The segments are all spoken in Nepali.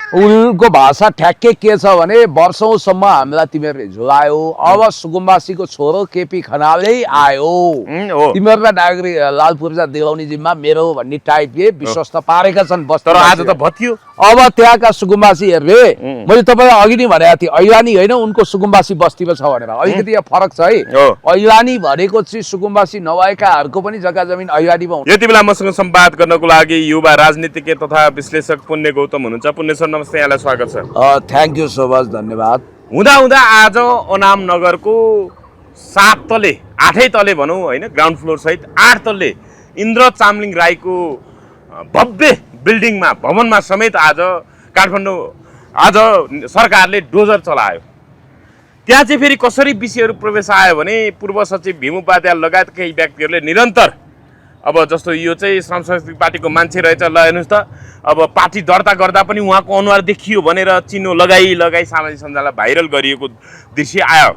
उनको भाषा ठ्याक्कै के छ भने वर्षौंसम्म हामीलाई तिमीहरूले झुलायो, अब सुकुम्बासीको छोरो केपी खनालै आयो, तिमीहरूलाई नागरिक लाल पूर्जा दिलाउने जिम्मा मेरो भन्ने टाइपले विश्वस्त पारेका छन्। तर आज त भत्कियो। अब त्यहाँका सुकुम्बासीहरूले मैले तपाईँलाई अघि नै भनेको थिएँ, ऐलानी होइन उनको सुकुम्बासी बस्तीमा छ भनेर, अलिकति यहाँ फरक छ है। ऐलानी भनेको चाहिँ सुकुम्बासी नभएकाहरूको पनि जग्गा जमिन ऐलानीमा हुन्छ। यति बेला मसँग संवाद गर्नको लागि युवा राजनीतिज्ञ तथा विश्लेषक पुण्य गौतम हुनुहुन्छ। पुण्य सर नमस्ते, यहाँलाई स्वागत छ। थ्याङ्क यू सो मच, धन्यवाद। हुँदा हुँदा आज अनाम नगरको 7 तले 8 तले भनौँ होइन, ग्राउन्ड फ्लोर सहित 8 तले इन्द्र चामलिङ राईको भव्य बिल्डिङमा भवनमा समेत आज काठमाडौँ आज सरकारले डोजर चलायो। त्यहाँ चाहिँ फेरि कसरी विषयहरू प्रवेश आयो भने पूर्व सचिव भीम उपाध्याय लगायत केही व्यक्तिहरूले निरन्तर अब जस्तो यो चाहिँ श्रम संस्कृति पार्टीको मान्छे रहेछ, ल हेर्नुहोस् त अब पार्टी दर्ता गर्दा पनि उहाँको अनुहार देखियो भनेर चिनो लगाई सामाजिक सञ्जालमा भाइरल गरिएको दृश्य आयो।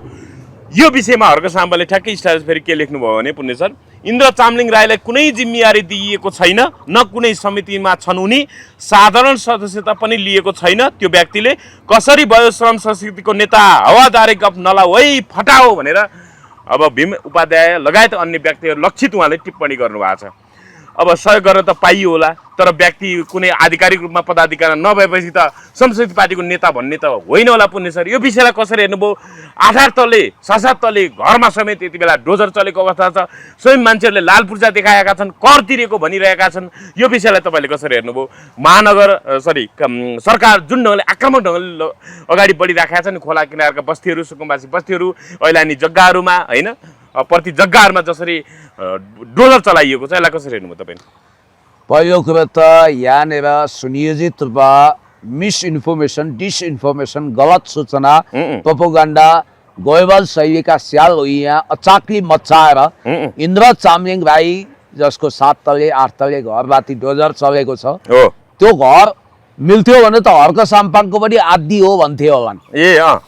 यो विषयमा हर्क साम्बाले ठ्याक्कै स्ट्याटस फेरि के लेख्नुभयो भने पुण्य सर, इन्द्र चामलिङ राईलाई कुनै जिम्मेवारी दिइएको छैन, न कुनै समितिमा छन् उनी, साधारण सदस्यता पनि लिएको छैन। त्यो व्यक्तिले कसरी भयो श्रम संस्कृतिको नेता, हावादारी गफ नलाऊ है फटाओ भनेर अब भीम उपाध्याय लगायत अन्य व्यक्तिहरू लक्षित उहाँले टिप्पणी गर्नुभएको छ। अब सहयोग गर्न त पाइयो होला, तर व्यक्ति कुनै आधिकारिक रूपमा पदाधिकारी नभएपछि त संस्कृति पार्टीको नेता भन्ने त होइन होला। पुण्य सर, यो विषयलाई कसरी हेर्नुभयो? 8 तले 7 तले घरमा समेत यति बेला डोजर चलेको अवस्था छ, स्वयं मान्छेहरूले लाल पूर्जा देखाएका छन्, कर तिरेको भनिरहेका छन्। यो विषयलाई तपाईँले कसरी हेर्नुभयो? सरकार जुन ढङ्गले आक्रामक ढङ्गले अगाडि बढिराखेका छन्, खोला किनारका बस्तीहरू, सुकुम्बासी बस्तीहरू, ऐलानी जग्गाहरूमा होइन, प्रति जग्गाहरूमा जसरी डोजर चलाइएको छ, यसलाई कसरी हेर्नुभयो तपाईँ? पहिलो कुरो त यहाँनिर सुनियोजित रूपमा मिसइन्फर्मेसन, डिसइन्फर्मेसन, गलत सूचना, प्रोपोगन्डा, गोयबल शैलीका स्याल यहाँ अचाक्ली मचाएर इन्द्र चामलिङ राई जसको 7 तले 8 तले घरमाथि डोजर चलेको छ, त्यो घर मिल्थ्यो भने त हर्क साम्पाङको पनि आदि हो भन्थ्यो होला।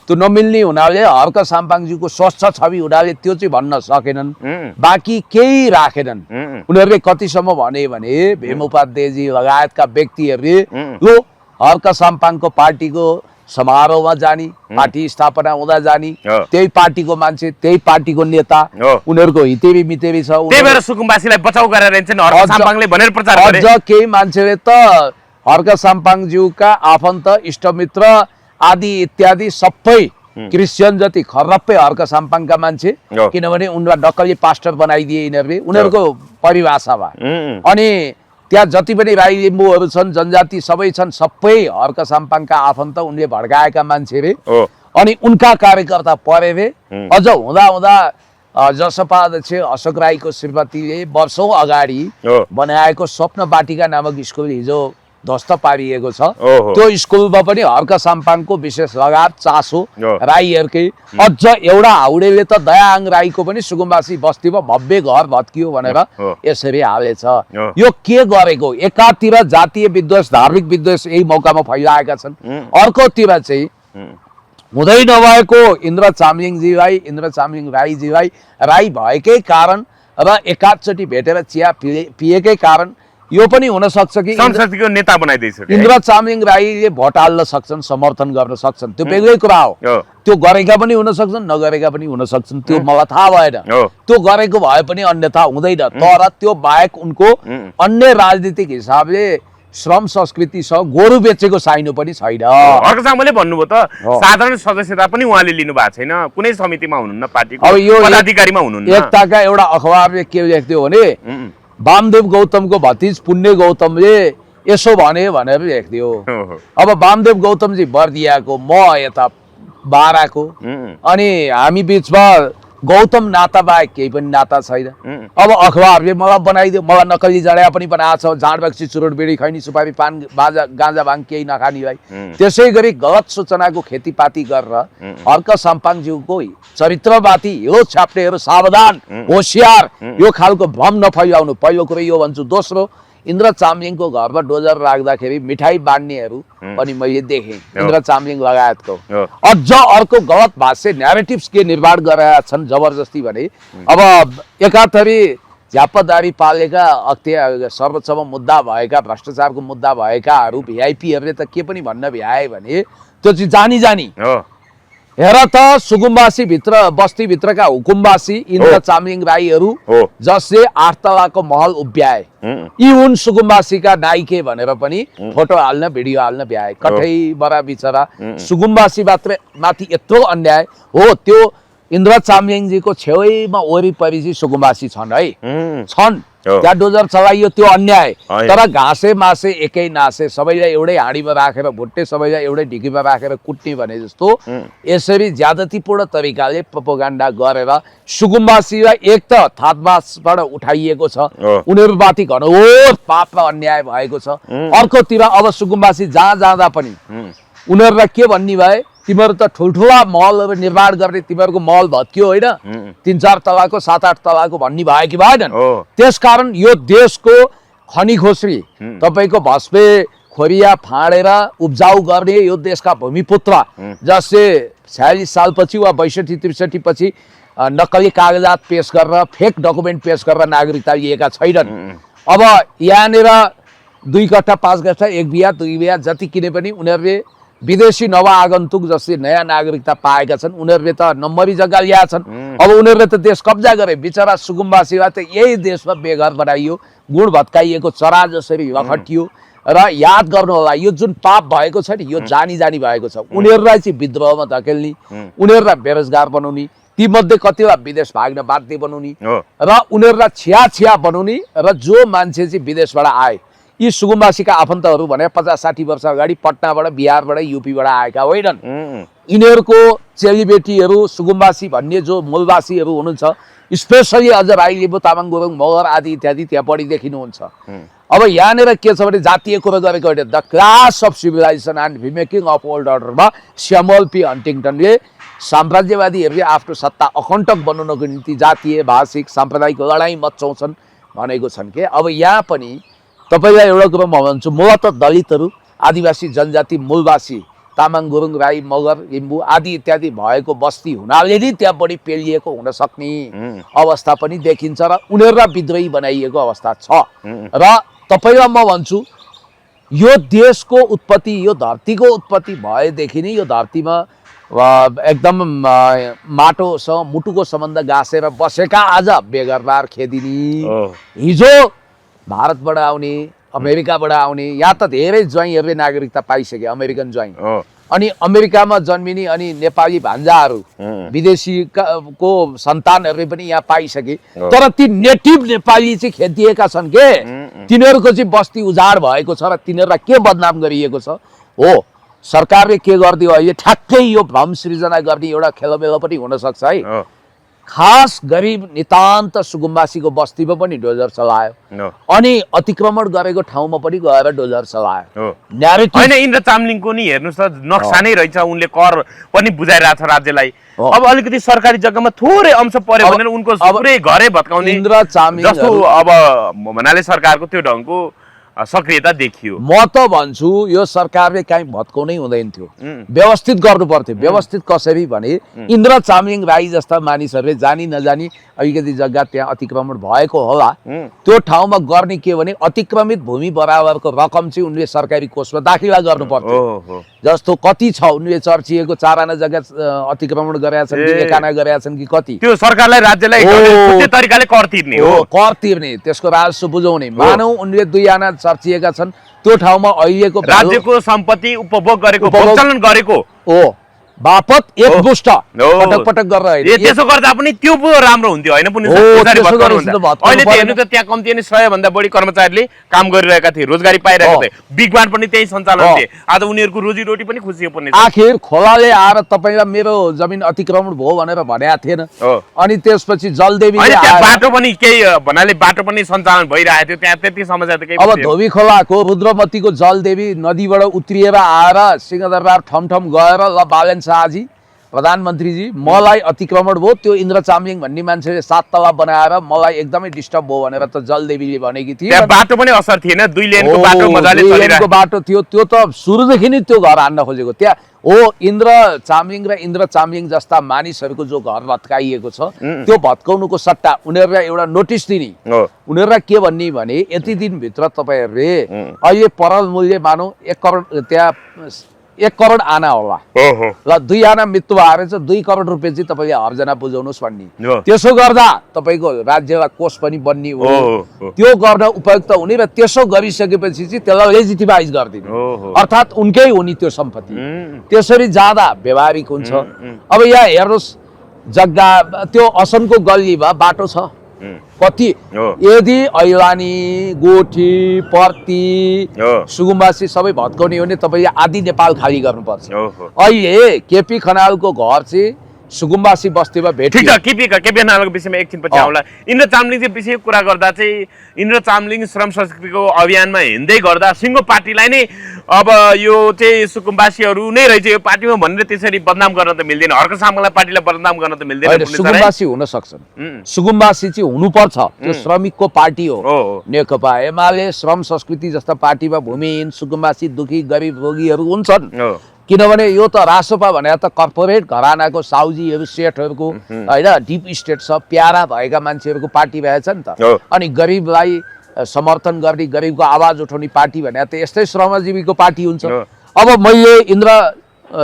त्यो नमिल्ने हुनाले हर्क साम्पाङजीको स्वस्थ छवि हुनाले त्यो चाहिँ भन्न सकेनन्, बाँकी केही राखेनन्। उनीहरूले कतिसम्म भने भीम उपाध्यायजी लगायतका व्यक्तिहरूले यो हर्क साम्पाङको पार्टीको समारोहमा जाने, पार्टी स्थापना हुँदा जाने, त्यही पार्टीको मान्छे, त्यही पार्टीको नेता, उनीहरूको हितेबी मितेबी छ। त्यही भएर सुकुम्बासीलाई बचाउ गरेर हर्क साम्पाङले भनेर प्रचार गरे। अझ केही मान्छेले त हर्क साम्पाङज्यूका आफन्त इष्टमित्र आदि इत्यादि सबै क्रिस्चियन जति खर्रप्पै हर्क साम्पाङका मान्छे, किनभने उनलाई डक्कली पास्टर बनाइदिए यिनीहरूले, उनीहरूको परिभाषामा। अनि त्यहाँ जति पनि राई लिम्बूहरू छन्, जनजाति सबै छन्, सबै हर्क साम्पाङका आफन्त उनले भड्काएका मान्छे रे। अनि उनका कार्यकर्ता परे रे। अझ हुँदा हुँदा जसपा अध्यक्ष अशोक राईको श्रीमतीले वर्षौं अगाडि बनाएको स्वप्न बाटिका नामक स्कुल हिजो ध्वस्त पारिएको छ। त्यो स्कुलमा पनि हर्क साम्पाङको विशेष लगाव चासो राईहरूकै। अझ एउटा हाउडेले त दयाहाङ राईको पनि सुकुम्बासी बस्तीमा भव्य घर भत्कियो भनेर यसरी हालेछ। यो के गरेको? एकातिर जातीय विद्वेष, धार्मिक विद्वेष यही मौकामा फैलाएका छन्, अर्कोतिर चाहिँ हुँदै नभएको इन्द्र चामलिङ राईजीलाई राई भएकै कारण र एकाचोटि भेटेर चिया पिएकै कारण यो पनि हुन सक्छ कि संसदको नेता बनाइदिन्छ। इन्द्र चामलिङ राईले भोट हाल्न सक्छन्, समर्थन गर्न सक्छन्, त्यो बेग्लै कुरा हो। त्यो गरेका पनि हुन सक्छन्, नगरेका पनि हुन सक्छन्, त्यो मलाई थाहा भएन। त्यो गरेको भए पनि अन्यथा हुँदैन। तर त्यो बाहेक उनको अन्य राजनीतिक हिसाबले श्रम संस्कृति छ, गोरु बेचेको साइनो पनि छैन। हर्क साम्बाले भन्नुभयो त साधारण सदस्यता पनि उहाँले लिनु भएको छैन, कुनै समितिमा हुनुहुन्न, पार्टीको पदाधिकारीमा हुनुहुन्न। एकताका एउटा अखबारले के लेख्थ्यो भने वामदेव गौतमको भतिज पुण्य गौतमले यसो भने भनेर लेख्थ्यो। अब वामदेव गौतमजी बर्दियाको, म यता बाराको, अनि हामी बिचमा गौतम नाता बाहेक केही पनि नाता छैन। अब अखबारले मलाई बनाइदियो, मलाई नक्कली जडा पनि बनाएको छ, झाँड बक्सी चुरोट बिडी खैनी सुपारी पान गाँजा भाङ केही नखानेलाई। त्यसै गरी गलत सूचनाको खेतीपाती गरेर हर्क साम्पाङज्यूको चरित्रमाथि हिलो छाप्नेहरू सावधान, होसियार, यो खालको भ्रम नफैलाउनु, पहिलो कुरो यो भन्छु। दोस्रो, इन्द्र चामलिङको घरमा डोजर राख्दाखेरि मिठाई बाँड्नेहरू पनि मैले देखेँ, इन्द्र चामलिङ लगायतको। अझ अर्को गलत भाष्य न्यारेटिभ्स के निर्माण गरेका छन् जबरजस्ती भने। अब एकातरी झ्यापदारी पालेका सर्वोच्चमा मुद्दा भएका भ्रष्टाचारको मुद्दा भएकाहरू भिआइपीहरूले त के पनि भन्न भ्याए भने त्यो चाहिँ जानी जानी हो हेर त सुकुम्बासी भित्र बस्तीभित्रका हुकुमवासी इन्द्र चामलिङ राईहरू हो जसले 8 तलाको महल उभ्याए यी हुन् सुकुम्बासीका नाइके भनेर पनि फोटो हाल्न भिडियो हाल्न भ्याए कठै बरा बिचरा सुकुम्बासी माथि यत्रो अन्याय हो त्यो इन्द्र चामलिङजीको छेउमा वरिपरि चाहिँ सुकुम्बासी छन् है छन् त्यहाँ डोजर चलाइयो त्यो अन्याय तर घाँसे मासे एकै नासे सबैलाई एउटै हाँडीमा राखेर भुट्टे सबैलाई एउटै ढिकीमा राखेर कुट्ने भने जस्तो यसरी ज्यादतीपूर्ण तरिकाले प्रोपोगन्डा गरेर सुकुम्बासीलाई एक त थातबासबाट उठाइएको छ उनीहरूमाथि घनघोर पाप र अन्याय भएको छ अर्कोतिर अब सुकुम्बासी जहाँ जाँदा पनि उनीहरूलाई के भन्ने भए तिमीहरू त ठुल्ठुला महलहरू निर्माण गर्ने तिमीहरूको महल भत्कियो होइन 3-4 तलाको 7-8 तलाको भन्ने भयो कि भएन त्यसकारण यो देशको खनी खोस्री तपाईँको भस्पे खोरिया फाँडेर उब्जाउ गर्ने यो देशका भूमिपुत्र जसले 46 सालपछि वा 62-63 पछि नक्कली कागजात पेश गरेर फेक डकुमेन्ट पेश गरेर नागरिकता लिएका छैनन् अब यहाँनिर 2 कट्ठा 5 कट्ठा 1 बिहा 2 बिहा जति किने पनि उनीहरूले विदेशी नवआगन्तुक जसले नयाँ नागरिकता पाएका छन् उनीहरूले त नम्बरी जग्गा ल्याएका छन् अब उनीहरूले त देश कब्जा गरे बिचरा सुकुम्बासीलाई त यही देशमा बेघर बनाइयो गुण भत्काइएको चरा जसरी लखटियो र याद गर्नु होला यो जुन पाप भएको छ नि यो जानी जानी भएको छ उनीहरूलाई चाहिँ विद्रोहमा धकेल्ने उनीहरूलाई बेरोजगार बनाउने तीमध्ये कतिवटा विदेश भाग्न बाध्य बनाउने र उनीहरूलाई छिया बनाउने र जो मान्छे चाहिँ विदेशबाट आए यी सुकुम्बासीका आफन्तहरू भने 50-60 वर्ष अगाडि पटनाबाट बिहारबाट युपीबाट आएका होइनन् यिनीहरूको चेलीबेटीहरू सुकुम्बासी भन्ने जो मूलवासीहरू हुनुहुन्छ स्पेसली अझ राई लिम्बू तामाङ गुरुङ मगर आदि इत्यादि त्यहाँ बढी देखिनुहुन्छ अब यहाँनिर के छ भने जातीय कुरो गरेको होइन the clash of civilization and remaking of old अर्डरमा स्यामुअल पी हन्टिङटनले साम्राज्यवादीहरूले आफ्नो सत्ता अकण्टक बनाउनको निम्ति जातीय भाषिक साम्प्रदायिक लडाइँ मचाउँछन् भनेको छन् के अब यहाँ पनि तपाईलाई एउटा कुरा म भन्छु मूलत दलितहरू आदिवासी जनजाति मूलवासी तामाङ गुरुङ राई मगर लिम्बू आदि इत्यादि भएको बस्ती हुनाले नै त्यहाँ बढी पेलिएको हुन सक्ने अवस्था पनि देखिन्छ र उनीहरूलाई विद्रोही बनाइएको अवस्था छ र तपाईलाई म भन्छु यो देशको उत्पत्ति यो धरतीको उत्पत्ति भएदेखि नै यो धरतीमा एकदम माटोसँग मुटुको सम्बन्ध गाँसेर बसेका आज बेगरबार खेदिनी हिजो भारतबाट आउने अमेरिकाबाट आउने यहाँ त धेरै ज्वाइँहरूले नागरिकता पाइसके अमेरिकन ज्वाइँ अनि अमेरिकामा जन्मिने अनि नेपाली भान्जाहरू विदेशीको सन्तानहरूले पनि यहाँ पाइसके तर ती नेटिभ नेपाली चाहिँ खेदिएका छन् के तिनीहरूको चाहिँ बस्ती उजाड भएको छ र तिनीहरूलाई के बदनाम गरिएको छ हो सरकारले के गरिदियो अहिले ठ्याक्कै यो भ्रम सृजना गर्ने एउटा खेलमेलो पनि हुन सक्छ है खास गरिब नितान्त सुकुम्बासीको बस्तीमा पनि डोजर चलायो अनि अतिक्रमण गरेको ठाउँमा पनि गएर डोजर चलायो हैन इन्द्र चामलिङको नि हेर्नुस् त नक्सा नै रहेछ उनले कर पनि बुझाइरहेछ राज्यलाई अब अलिकति सरकारी जग्गामा थोरै अंश पर्यो भने उनको पुरै घरै भत्काउने इन्द्र चामलिङ जस्तो अब भन्नाले सरकारको त्यो ढंगको सक्रियता देखियो म त भन्छु यो सरकारले काहीँ भत्काउनै हुँदैन थियो व्यवस्थित गर्नु पर्थ्यो व्यवस्थित कसरी भने इन्द्र चामलिङ राई जस्ता मानिसहरूले जानी नजानी अलिकति जग्गा त्यहाँ अतिक्रमण भएको होला त्यो ठाउँमा गर्ने के भने अतिक्रमित भूमि बराबरको रकम चाहिँ उनले सरकारी कोषमा दाखिला गर्नु पर्थ्यो जस्तो कति छ उनले चर्चिएको 4 आना जग्गा अतिक्रमण गरेका छन् कि 1 आना गरेका छन् कि कति त्यो सरकारलाई राज्यलाई कुनै तरिकाले कर तिर्ने हो कर तिर्ने त्यसको राजस्व बुझाउने मानौ उनले 2 आना चर्चिएका छन् त्यो ठाउँमा अहिलेको राज्यको सम्पत्ति उपभोग गरेको सञ्चालन गरेको हो बापत एक पुष्ट पटक पटक गरेर त्यसो गर्दा पनि त्यो पो राम्रो हुन्थ्यो हैन पुनि अहिले त हेर्नु त त्यहाँ कम्ती नै 100 भन्दा बढी कर्मचारीले काम गरिरहेका थिए रोजगारी पाइरहेका थिए बिगबान पनि त्यही सञ्चालन थिए आज उनीहरुको रोजीरोटी पनि खुसियो पर्ने आखिर खोलाले आएर तपाईलाई मेरो जमिन अतिक्रमण भयो भनेर भनेको थिएन अनि त्यसपछि जलदेवीले आएर बाटो पनि केही भन्नाले बाटो पनि सञ्चालन भइरहेको थियो त्यहाँ त्यति समस्या त केही अब धोबी खोलाको रुद्रमतीको जलदेवी नदीबाट उत्रिएर आएर सिंहदरबार ठमठम गएर ल बालन शाहजी प्रधानमन्त्रीजी मलाई अतिक्रमण भयो, त्यो इन्द्र चामलिङ भन्ने मान्छेले 7 तला बनाएर मलाई एकदमै डिस्टर्ब भयो भनेर त जलदेवीले भनेकी थिए। त्यहाँ बाटो पनि असर थिएन, 2 लेनको बाटो मजाले चलिरहेको बाटो थियो, त्यो त सुरुदेखि नै त्यो घर हान्न खोजेको। त्यहाँ हो इन्द्र चामलिङ र इन्द्र चामलिङ जस्ता मानिसहरूको जो घर भत्काइएको छ त्यो भत्काउनुको सट्टा उनीहरूलाई एउटा नोटिस दिने, उनीहरूलाई के भन्ने भने यति दिनभित्र तपाईँहरूले अहिले परल मूल्य मानौ 1 करोड, त्यहाँ 1 करोड आना होला ल, 2 आना मृत्यु भएर चाहिँ 2 करोड रुपियाँ चाहिँ तपाईँले हर्जना बुझाउनुहोस् भन्ने। त्यसो गर्दा तपाईँको राज्यलाई कोष पनि बन्ने हो, त्यो गर्न उपयुक्त हुने, र त्यसो गरिसकेपछि चाहिँ त्यसलाई लेजिटिमाइज गरिदिने, अर्थात् उनकै हो नि त्यो सम्पत्ति। त्यसरी जाँदा व्यवहारिक हुन्छ। अब यहाँ हेर्नुहोस्, जग्गा त्यो असनको गल्लीमा बाटो छ कति, यदि ऐलानी, गोठी, पर्ती, सुकुम्बासी सबै भत्काउने हो भने तपाईँले आधी नेपाल खाली गर्नुपर्छ। अहिले केपी खनालको घर चाहिँ सुकुम्बासी बस्तीमा भेट्यो। ठीक छ, केपी खनालको विषयमा एकछिन पछि आउँला। इन्द्र चामलिङको विषय कुरा गर्दा चाहिँ इन्द्र चामलिङ श्रम संस्कृतिको अभियानमा हिँड्दै गर्दा सिङ्गो पार्टीलाई नै अब यो चाहिँ सुकुम्बासीहरू नै रहेछ यो पार्टीमा भनेर त्यसरी बदनाम गर्न त मिल्दैन, हर्क सामङलाई पार्टीलाई बदनाम गर्न त मिल्दैन। सुकुम्बासी हुन सक्छन्, सुकुम्बासी चाहिँ हुनुपर्छ, त्यो श्रमिकको पार्टी हो। नेकपा एमाले श्रम संस्कृति जस्ता पार्टीमा भूमिहीन, सुकुम्बासी, दुखी, गरिब, रोगीहरू हुन्छन्। किनभने यो त रासोपा भनेर त कर्पोरेट घरानाको साउजीहरू, सेठहरूको होइन, डिप स्टेट सब प्यारा भएका मान्छेहरूको पार्टी रहेछ नि त। अनि गरिबलाई समर्थन गर्ने, गरिबको आवाज उठाउने पार्टी भनेर त यस्तै श्रमजीवीको पार्टी हुन्छ। अब मैले इन्द्र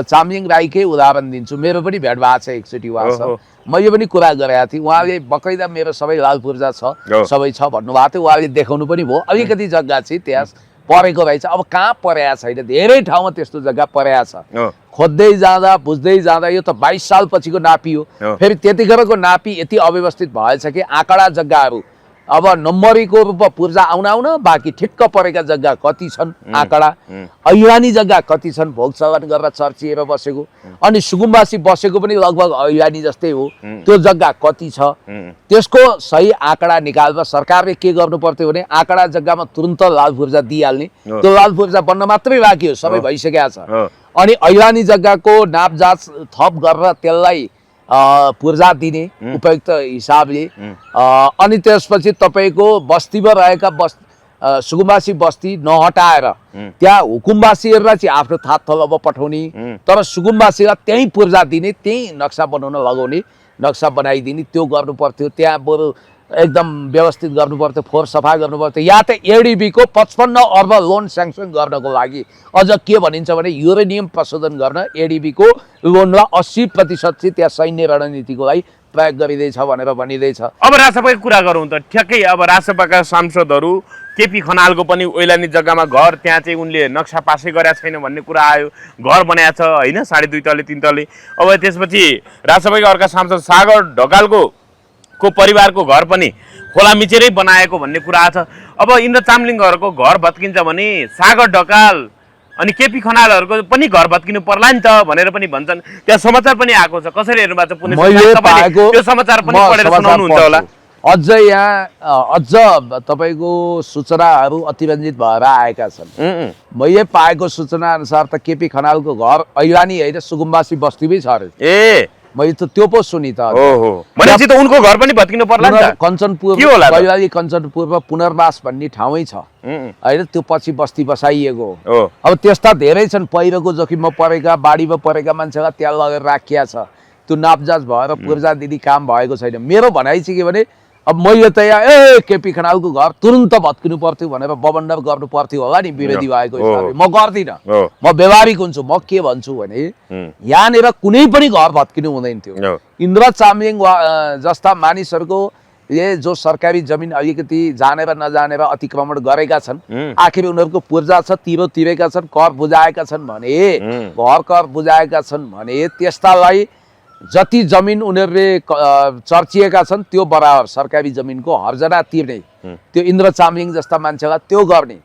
चामलिङ राईकै उदाहरण दिन्छु, मेरो पनि भेट भएको छ एकचोटि उहाँसँग, मैले पनि कुरा गरेको थिएँ। उहाँले बकैदा मेरो सबै लाल पूर्जा छ, सबै छ भन्नुभएको थियो, उहाँले देखाउनु पनि भयो। अलिकति जग्गा चाहिँ त्यहाँ परेको रहेछ, अब कहाँ परेको छैन, धेरै ठाउँमा त्यस्तो जग्गा परेको छ। खोज्दै जाँदा बुझ्दै जाँदा यो त 22 साल पछिको नापी हो। फेरि त्यतिखेरको नापी यति अव्यवस्थित भएछ कि आँकडा जग्गाहरू अब नम्बरीको रूपमा पूर्जा आउन बाँकी ठिक्क परेका जग्गा कति छन्, आँकडा ऐलानी जग्गा कति छन् भोग चलन गरेर चर्चिएर बसेको, अनि सुकुम्बासी बसेको पनि लगभग ऐलानी जस्तै हो, त्यो जग्गा कति छ, त्यसको सही आँकडा निकाल्दा सरकारले के गर्नु पर्थ्यो भने आँकडा जग्गामा तुरन्त लाल पूर्जा दिइहाल्ने, त्यो लाल पूर्जा बन्न मात्रै बाँकी हो, सबै भइसकेको छ। अनि ऐलानी जग्गाको नापजाँच थप गरेर त्यसलाई पूर्जा दिने उपयुक्त हिसाबले, अनि त्यसपछि तपाईँको बस्तीमा रहेका सुकुम्बासी बस्ती नहटाएर त्यहाँ हुकुमवासीहरूलाई चाहिँ आफ्नो थात थलोमा पठाउने, तर सुकुम्बासीलाई त्यहीँ पूर्जा दिने, त्यहीँ नक्सा बनाउन लगाउने, नक्सा बनाइदिने, त्यो गर्नु पर्थ्यो। त्यहाँ बरु एकदम व्यवस्थित गर्नु पर्थ्यो, फोहोर सफा गर्नु पर्थ्यो। या त एडिबीको 55 अर्ब लोन स्याङ्सन गर्नको लागि अझ के भनिन्छ भने युरेनियम प्रशोधन गर्न एडिबीको लोनलाई 80% चाहिँ त्यहाँ सैन्य रणनीतिको लागि प्रयोग गरिँदैछ भनेर भनिँदैछ। अब राजसभाको कुरा गरौँ त, ठ्याक्कै अब राजसभाका सांसदहरू केपी खनालको पनि ओइलानी जग्गामा घर, त्यहाँ चाहिँ उनले नक्सा पासै गरेका छैन भन्ने कुरा आयो, घर बनाएको छ होइन, 2.5 तले 3 तले। अब त्यसपछि राजसभाका अर्का सांसद सागर ढकालको परिवारको घर पनि खोला मिचेरै बनाएको भन्ने कुरा छ। अब इन्द्र चामलिङहरूको घर भत्किन्छ भने सागर ढकाल अनि केपी खनालहरूको पनि घर भत्किनु पर्ला नि त भनेर पनि भन्छन्, त्यहाँ समाचार पनि आएको छ। कसरी हेर्नु भएको छ पुण्य, त्यो समाचार पनि पढेर सुनाउनुहुन्छ होला। अझ यहाँ अझ तपाईँको सूचनाहरू अतिरञ्जित भएर आएका छन्। मैले पाएको सूचना अनुसार त केपी खनालको घर ऐलानी होइन सुकुम्बासी बस्तीमै छ अरे। ए मैले त त्यो पो सुनि त। भनेपछि त उनको घर पनि भत्किनु पर्ला नि त। कञ्चनपुर, कैलाली कञ्चनपुरमा पुनर्वास भन्ने ठाउँै छ होइन, त्यो पछि बस्ती बसाइएको हो। अब त्यस्ता धेरै छन् पहिरोको जोखिममा परेका, बाढीमा परेका मान्छेलाई त्यहाँ लगेर राखिया छ, त्यो नापजाँच भएर पूर्जा दिदी काम भएको छैन। मेरो भनाइ चाहिँ के भने अब मैले त यहाँ केपी खनालको घर तुरन्त भत्किनु पर्थ्यो भनेर बबन्डर गर्नु पर्थ्यो होला नि विरोधी भएको हिसाबले, म गर्दिनँ, म व्यवहारिक हुन्छु। म के भन्छु भने यहाँनिर कुनै पनि घर भत्किनु हुँदैन थियो। इन्द्र चामलिङ जस्ता मानिसहरूको जो सरकारी जमिन अलिकति जानेर नजानेर अतिक्रमण गरेका छन्, आखिर उनीहरूको पूर्जा छ, तिरो तिरेका छन्, कर बुझाएका छन् भने, घर कर बुझाएका छन् भने त्यस्तालाई जति जमिन उनीहरूले चर्चिएका छन् त्यो बराबर सरकारी जमिनको हर्जना तिर्ने, त्यो इन्द्र चामलिङ जस्ता मान्छेलाई त्यो गर्ने।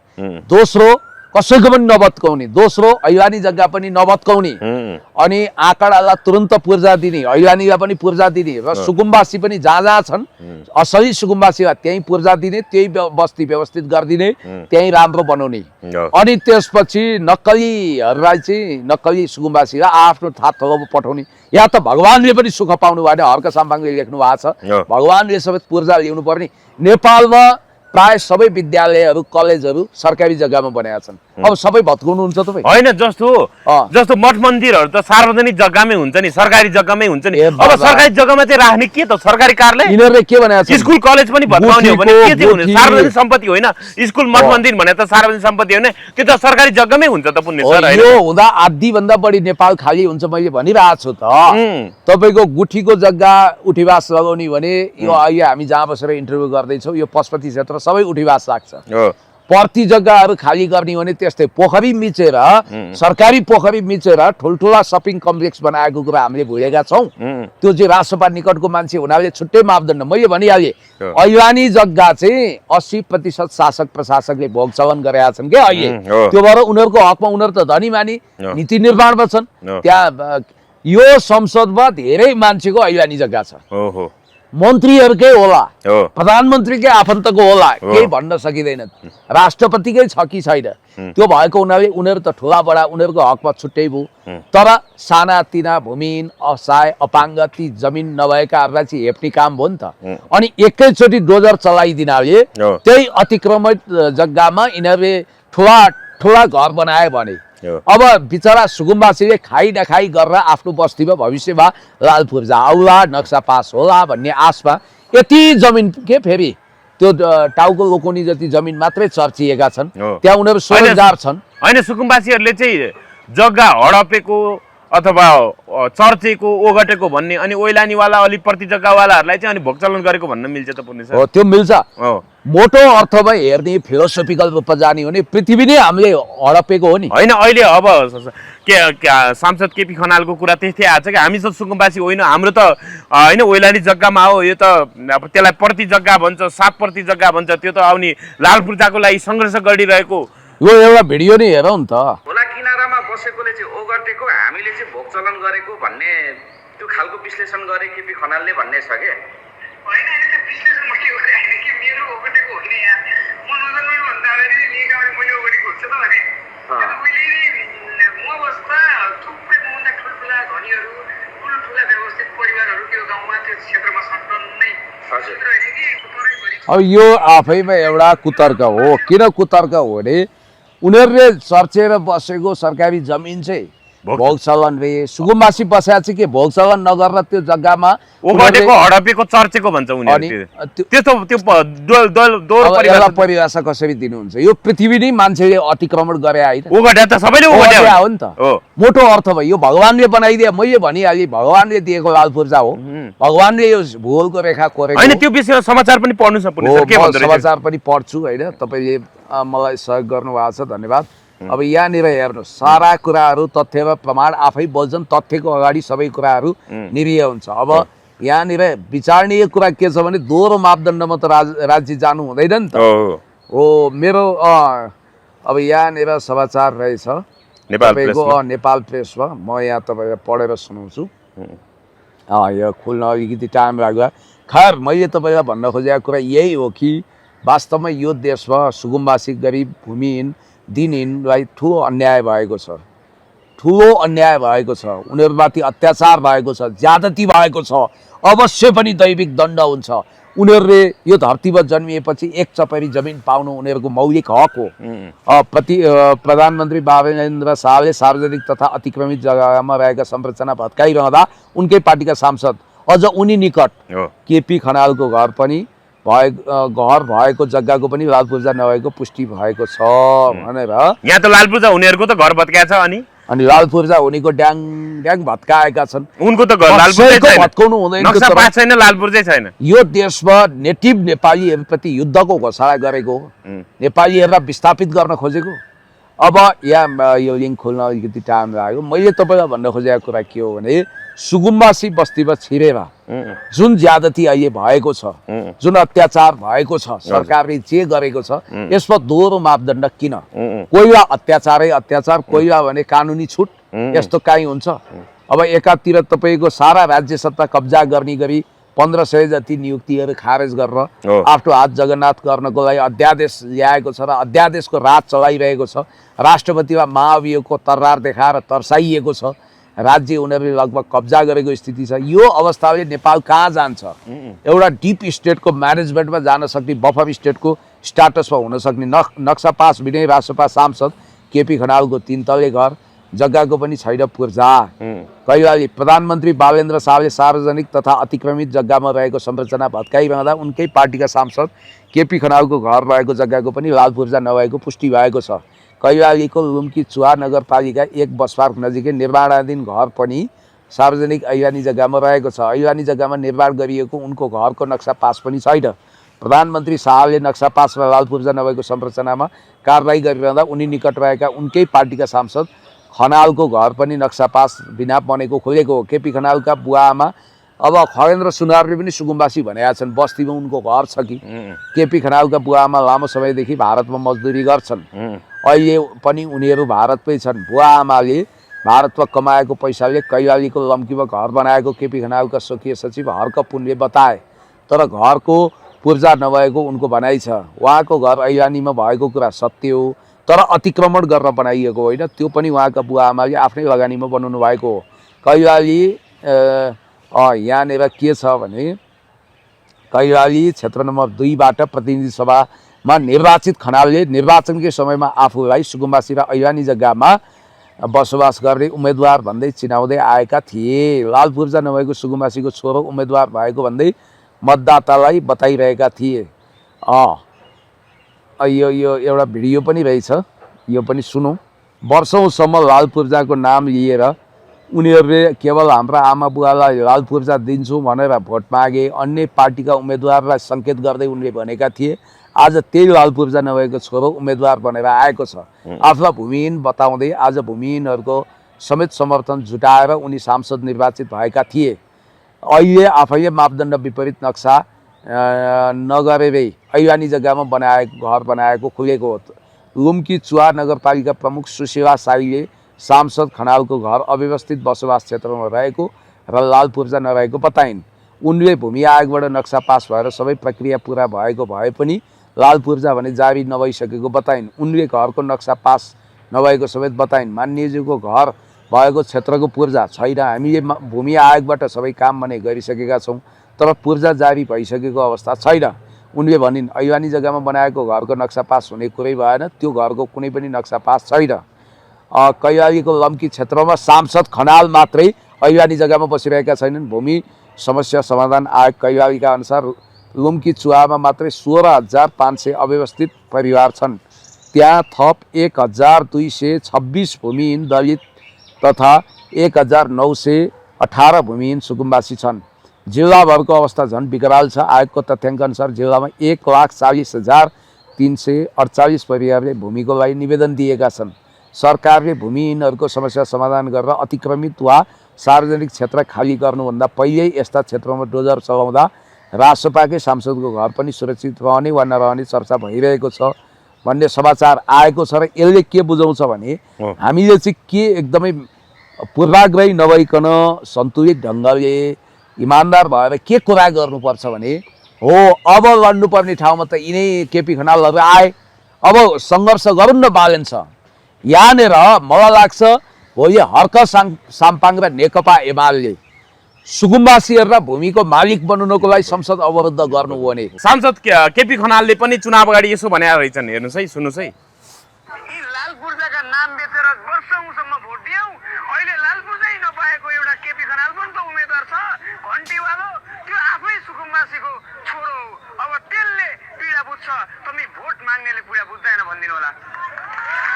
दोस्रो, कसैको पनि नभत्काउने, दोस्रो ऐलानी जग्गा पनि नभत्काउने, अनि आँकडालाई तुरन्त पूर्जा दिने, ऐलानीलाई पनि पूर्जा दिने र सुकुम्बासी पनि जहाँ जहाँ छन् असली सुकुम्बासीलाई त्यहीँ पूर्जा दिने, त्यही बस्ती व्यवस्थित गरिदिने, त्यहीँ राम्रो बनाउने। अनि त्यसपछि नक्कलीहरूलाई चाहिँ नक्कली सुकुम्बासीलाई आफ्नो थाहा पठाउने। या त भगवानले पनि सुख पाउनु भएन, हर्क साम्पाङले लेख्नु भएको छ, भगवानले सबै पूर्जा ल्याउनु पर्ने। नेपालमा प्राय सबै विद्यालयहरू कलेजहरू सरकारी जग्गामा बनाएका छन्। अब सबै भत्काउनुहुन्छ तपाईँ? होइन, जस्तो मठ मन्दिरहरू त सार्वजनिक जग्गामै हुन्छ नि, सरकारी जग्गामै हुन्छ नि। अब सरकारी जग्गामा चाहिँ राख्ने के त सरकारी कार्यालय? यिनीहरूले के भनेको छ? स्कुल कलेज पनि भत्काउने हो भने के चाहिँ हुने? सार्वजनिक सम्पत्ति होइन, स्कुल मठ मन्दिर भने त सार्वजनिक सम्पत्ति होइन, त्यो त सरकारी जग्गामै हुन्छ त पुण्य सर। यो हुँदा आधीभन्दा बढी नेपाल खाली हुन्छ मैले भनिरहेको छु त। तपाईँको गुठीको जग्गा उठीवास लगाउने भने यो अहिले हामी जहाँ बसेर इन्टरभ्यू गर्दैछौँ यो पशुपति क्षेत्र सबै उठीवास लाग्छ। पर्ती जग्गाहरू खाली गर्ने भने त्यस्तै पोखरी मिचेर, सरकारी पोखरी मिचेर ठुल्ठुला सपिङ कम्प्लेक्स बनाएको कुरा हामीले भुलेका छौँ। त्यो चाहिँ राजसभा निकटको मान्छे हुनाले छुट्टै मापदण्ड। मैले भनिहालेँ ऐलानी जग्गा चाहिँ 80% शासक प्रशासकले भोग चलन गरेका छन् क्या अहिले। त्यो भएर उनीहरूको हकमा उनीहरू त धनी मानी नीति निर्माणमा छन्। त्यहाँ यो संसदमा धेरै मान्छेको ऐलानी जग्गा छ, मन्त्रीहरूकै होला, प्रधानमन्त्रीकै आफन्तको होला, केही भन्न सकिँदैन। राष्ट्रपतिकै छ कि छैन, त्यो भएको हुनाले उनीहरू त ठुला बडा उनीहरूको हकमा छुट्टै भयो। तर साना तिना भूमिहीन असहाय अपाङ्ग ती जमिन नभएकाहरूलाई चाहिँ हेप्ने काम भयो नि त। अनि एकैचोटि डोजर चलाइदिनाले त्यही अतिक्रमित जग्गामा यिनीहरूले ठुला ठुला घर बनाए भने अब बिचरा सुकुम्बासीले खाइ नखाइ गरेर आफ्नो बस्तीमा भविष्यमा लाल पूर्जा आउला, नक्सा पास होला भन्ने आशमा यति जमिन के फेरि त्यो टाउको लोकोनी जति जमिन मात्रै चर्चिएका छन्, त्यहाँ उनीहरू स्वरोजगार छन्। होइन, सुकुम्बासीहरूले चाहिँ जग्गा हडपेको अथवा चर्चेको ओगटेको भन्ने, अनि ओइलानीवाला अलि प्रति जग्गावालाहरूलाई चाहिँ अनि भोगचलन गरेको भन्न मिल्छ त पुण्य सर? हो, त्यो मिल्छ। मोटो अर्थमा हेर्ने फिलोसोफिकल रूपमा जाने हो भने पृथ्वी नै हामीले हडपेको हो नि। होइन, अहिले अब सांसद केपी खनालको कुरा त्यस्तै आएको छ कि हामी त सुकुम्बासी होइन, हाम्रो त होइन ओइलानी जग्गामा हो, यो त अब त्यसलाई प्रति जग्गा भन्छ, 7 जग्गा भन्छ, त्यो त आउने लाल पूर्जाको लागि सङ्घर्ष गरिरहेको यो एउटा भिडियो नै हेरौँ नि त। खोला किनारामा बसेकोले चाहिँ ओगटेको, हामीले चाहिँ भोग चलन गरेको भन्ने त्यो खालको विश्लेषण गरे केपी खनालले भन्ने छ के? होइन, यो विश्लेषण मैले गरेँ कि मेरो ओगटेको होइन, यहाँ म नजरमा भन्दा अगाडि नेकपाले मैले ओगटेको हुन्छ त भने मैले म बस्दा थुप्रै मभन्दा ठुल्ठुला धनीहरू, ठुल्ठुला व्यवस्थित परिवारहरू त्यो गाउँमा त्यो क्षेत्रमा छन् नै। अब यो आफैमा एउटा कुतर्क हो। किन कुतर्क हो भने उनीहरूले चर्चेर बसेको सरकारी जमिन चाहिँ भोग चलन रे, सुकुम्बासी बसेको चाहिँ के भोग चलन नगरेर त्यो जग्गामा ओगटेको हडपेको चर्चेको भन्छ उनीहरूले। त्यस्तो त्यो परिभाषा कसरी दिनुहुन्छ? यो पृथ्वी नै मान्छेले अतिक्रमण गरे होइन, ओगटे त सबैले ओगटे हो नि त। मोटो अर्थ भयो, यो भगवानले बनाइदिए, मैले भनिहालेँ भगवानले दिएको लाल पूर्जा हो, भगवानले यो भूगोलको रेखा कोरेको होइन। त्यो विषयमा समाचार पनि पढ्नु छ पुण्य सर, के भन्छ? समाचार पनि पढ्छु होइन, तपाईँले मलाई सहयोग गर्नुभएको छ, धन्यवाद। अब यहाँनिर हेर्नुहोस्, सारा कुराहरू तथ्यमा प्रमाण आफै बोल्छन्, तथ्यको अगाडि सबै कुराहरू निरीह हुन्छ। अब यहाँनिर विचारणीय कुरा के छ भने दोहोरो मापदण्डमा त राज्य जानु हुँदैन नि त। हो, मेरो अब यहाँनिर समाचार रहेछ तपाईँको नेपाल प्रेसमा, म यहाँ तपाईँलाई पढेर सुनाउँछु। यो खुल्न अलिकति टाइम लाग्यो। खैर, मैले तपाईँलाई भन्न खोजेको कुरा यही हो कि वास्तवमा यो देशमा सुकुम्बासी गरिब भूमिहीन दिनहीनलाई ठुलो अन्याय भएको छ, ठुलो अन्याय भएको छ, उनीहरूमाथि अत्याचार भएको छ, ज्यादती भएको छ। अवश्य पनि दैविक दण्ड हुन्छ। उनीहरूले यो धरतीमा जन्मिएपछि एक चपेरी जमिन पाउनु उनीहरूको मौलिक हक हो। प्रधानमन्त्री बाबुराम शाहले सार्वजनिक तथा अतिक्रमित जग्गामा रहेका संरचना भत्काइरहँदा उनकै पार्टीका सांसद अझ उनी निकट केपी खनालको घर भएको जग्गाको पनि लाल पूर्जा नभएको पुष्टि भएको छ भनेर। यहाँ त लाल पूर्जा हुनेहरूको त घर भत्काएको छ, अनि लाल पूर्जा हुनेको ड्याङ ड्याङ भत्काएका छन्। उनको त लाल पूर्जा भत्काउनु हुँदैन, नक्सा पास छैन, लाल पूर्जै छैन। यो देशमा नेटिभ नेपालीहरूप्रति युद्धको घोषणा गरेको, नेपालीहरूलाई विस्थापित गर्न खोजेको। अब यहाँ यो लिङ्क खोल्न अलिकति टाइम लाग्यो। मैले तपाईँलाई भन्न खोजेको कुरा के हो भने सुकुम्बासी बस्तीमा छिरेर जुन ज्यादती अहिले भएको छ, जुन अत्याचार भएको छ, सरकारले जे गरेको छ, यसमा दोहोरो मापदण्ड किन? कोही बेला अत्याचारै अत्याचार, कोही बेला भने कानुनी छुट, यस्तो काहीँ हुन्छ? अब एकातिर तपाईँको सारा राज्य सत्ता कब्जा गर्ने गरी 1500 जति नियुक्तिहरू खारेज गरेर आफ्नो हात जगन्नाथ गर्नको लागि अध्यादेश ल्याएको छ र अध्यादेशको राज चलाइरहेको छ। राष्ट्रपतिमा महाभियोगको तर्रार देखाएर तर्साइएको छ। राज्य उनीहरूले लगभग कब्जा गरेको स्थिति छ। यो अवस्थाले नेपाल कहाँ जान्छ? एउटा डिप स्टेटको म्यानेजमेन्टमा जान सक्ने, बफर स्टेटको स्ट्याटसमा हुन सक्ने नक्सा पास बिनै राष्ट्रपा सांसद केपी खनालको 3 तले घर, जग्गाको पनि छैन पूर्जा। कैलाली प्रधानमन्त्री बालेन्द्र शाहले सार्वजनिक तथा अतिक्रमित जग्गामा रहेको संरचना भत्काइरहँदा उनकै पार्टीका सांसद केपी खनालको घर रहेको जग्गाको पनि लाल पूर्जा नभएको पुष्टि भएको छ। कैलालीको लुम्की चुहा नगरपालिका 1 बस पार्क नजिकै निर्माणाधीन घर पनि सार्वजनिक ऐवानी जग्गामा रहेको छ। ऐवानी जग्गामा निर्माण गरिएको उनको घरको नक्सा पास पनि छैन। प्रधानमन्त्री शाहले नक्सा पास र लाल पूर्जा नभएको संरचनामा कारबाही गरिरहँदा उनी निकट रहेका उनकै पार्टीका सांसद खनालको घर पनि नक्सा पास बिना बनेको खोलेको हो। केपी खनालका बुवाआमा अब खगेन्द्र सुनारले पनि सुकुम्बासी भनेका छन्। बस्तीमा उनको घर छ कि? केपी खनालका बुवाआमा लामो समयदेखि भारतमा मजदुरी गर्छन्। अहिले पनि उनीहरू भारतमै छन्। बुवाआमाले भारतमा कमाएको पैसाले कैलालीको लम्कीमा घर बनाएको केपी खनालका स्वकीय सचिव हर्क पुनले बताए। तर घरको पूर्जा नभएको उनको भनाइ छ। उहाँको घर ऐवानीमा भएको कुरा सत्य हो, तर अतिक्रमण गरेर बनाइएको होइन। त्यो पनि उहाँका बुवाआमाले आफ्नै लगानीमा बनाउनु भएको हो। कैलाली यहाँनिर के छ भने कैलाली क्षेत्र नम्बर 2बाट प्रतिनिधि सभामा निर्वाचित खनालले निर्वाचनकै समयमा आफूलाई सुकुम्बासी र ऐवानी जग्गामा बसोबास गर्ने उम्मेदवार भन्दै चिनाउँदै आएका थिए। लाल पूर्जा नभएको सुकुम्बासीको छोरो उम्मेदवार भएको भन्दै मतदातालाई बताइरहेका थिए। यो एउटा भिडियो पनि रहेछ, यो पनि सुनौँ। वर्षौँसम्म लाल पूर्जाको नाम लिएर उनीहरूले केवल हाम्रा आमा बुवालाई लाल पूर्जा दिन्छौँ भनेर भोट मागे। अन्य पार्टीका उम्मेदवारलाई सङ्केत गर्दै उनले भनेका थिए। आज त्यही लाल पूर्जा नभएको छोरो उम्मेदवार बनेर आएको छ। आफूलाई भूमिहीन बताउँदै आज भूमिहीनहरूको समेत समर्थन जुटाएर उनी सांसद निर्वाचित भएका थिए। अहिले आफैले मापदण्ड विपरीत नक्सा नगरेरै ऐवानी जग्गामा बनाएको घर बनाएको खुलेको हो। लुम्की चुहा नगरपालिका प्रमुख सुशीला साईले सांसद खनालको घर अव्यवस्थित बसोबास क्षेत्रमा रहेको र लाल पूर्जा नरहेको बताइन्। उनले भूमि आयोगबाट नक्सा पास भएर सबै प्रक्रिया पुरा भएको भए पनि लाल पूर्जा भने जारी नभइसकेको बताइन्। उनले घरको नक्सा पास नभएको समेत बताइन्। माननीयज्यूको घर भएको क्षेत्रको पूर्जा छैन। हामीले भूमि आयोगबाट सबै काम भने गरिसकेका छौँ, तर पूर्जा जारी भइसकेको अवस्था छैन। उनले भनिन् ऐवानी जग्गामा बनाएको घरको नक्सा पास हुने कुरै भएन। त्यो घरको कुनै पनि नक्सा पास छैन। कैलालीको लम्की क्षेत्रमा सांसद खनाल मात्रै ऐवानी जग्गामा बसिरहेका छैनन्। भूमि समस्या समाधान आयोग कैलालीका अनुसार लुम्की चुहामा मात्रै 16,500 अव्यवस्थित परिवार छन्। त्यहाँ थप 1,226 भूमिहीन दलित तथा 1,918 भूमिहीन सुकुम्बासी छन्। जिल्लाभरको अवस्था झन् विकराल छ। आयोगको तथ्याङ्क अनुसार जिल्लामा 1,40,348 परिवारले भूमिको लागि निवेदन दिएका छन्। सरकारले भूमिहीनहरूको समस्या समाधान गरेर अतिक्रमित वा सार्वजनिक क्षेत्र खाली गर्नुभन्दा पहिल्यै यस्ता क्षेत्रमा डोजर चलाउँदा राष्ट्रपाकै सांसदको घर पनि सुरक्षित रहने वा नरहने चर्चा भइरहेको छ भन्ने समाचार आएको छ। र यसले के बुझाउँछ भने हामीले चाहिँ के एकदमै पूर्वाग्रही नभइकन सन्तुलित ढङ्गले इमान्दार भएर के कुरा गर्नुपर्छ भने हो अब लड्नुपर्ने ठाउँमा त यिनै केपी खनालहरू आए, अब सङ्घर्ष गरौँ न बालेन छ। यहाँनिर मलाई लाग्छ हो यो हर्क साम्पाङ र नेकपा एमाले सुकुम्बासीहरूलाई भूमिको मालिक बनाउनको लागि संसद अवरुद्ध गर्नु हो भने सांसद केपी खनालले पनि चुनाव अगाडि यसो भनेका रहेछन्। हेर्नुहोस् है, सुन्नुहोस् है। लाल पूर्जाका नाम बेचेर वर्षौँसम्म भोट दियौँ। अहिले लाल पूर्जै नपाएको एउटा केपी खनाल पनि त उम्मेदवार छ, घन्टीवालो। त्यो आफै सुकुम्बासीको छोरो हो। अब त्यसले पीडा बुझ्छ, तपाईँ भोट माग्नेले पीडा बुझ्दैन भनिदिनु होला।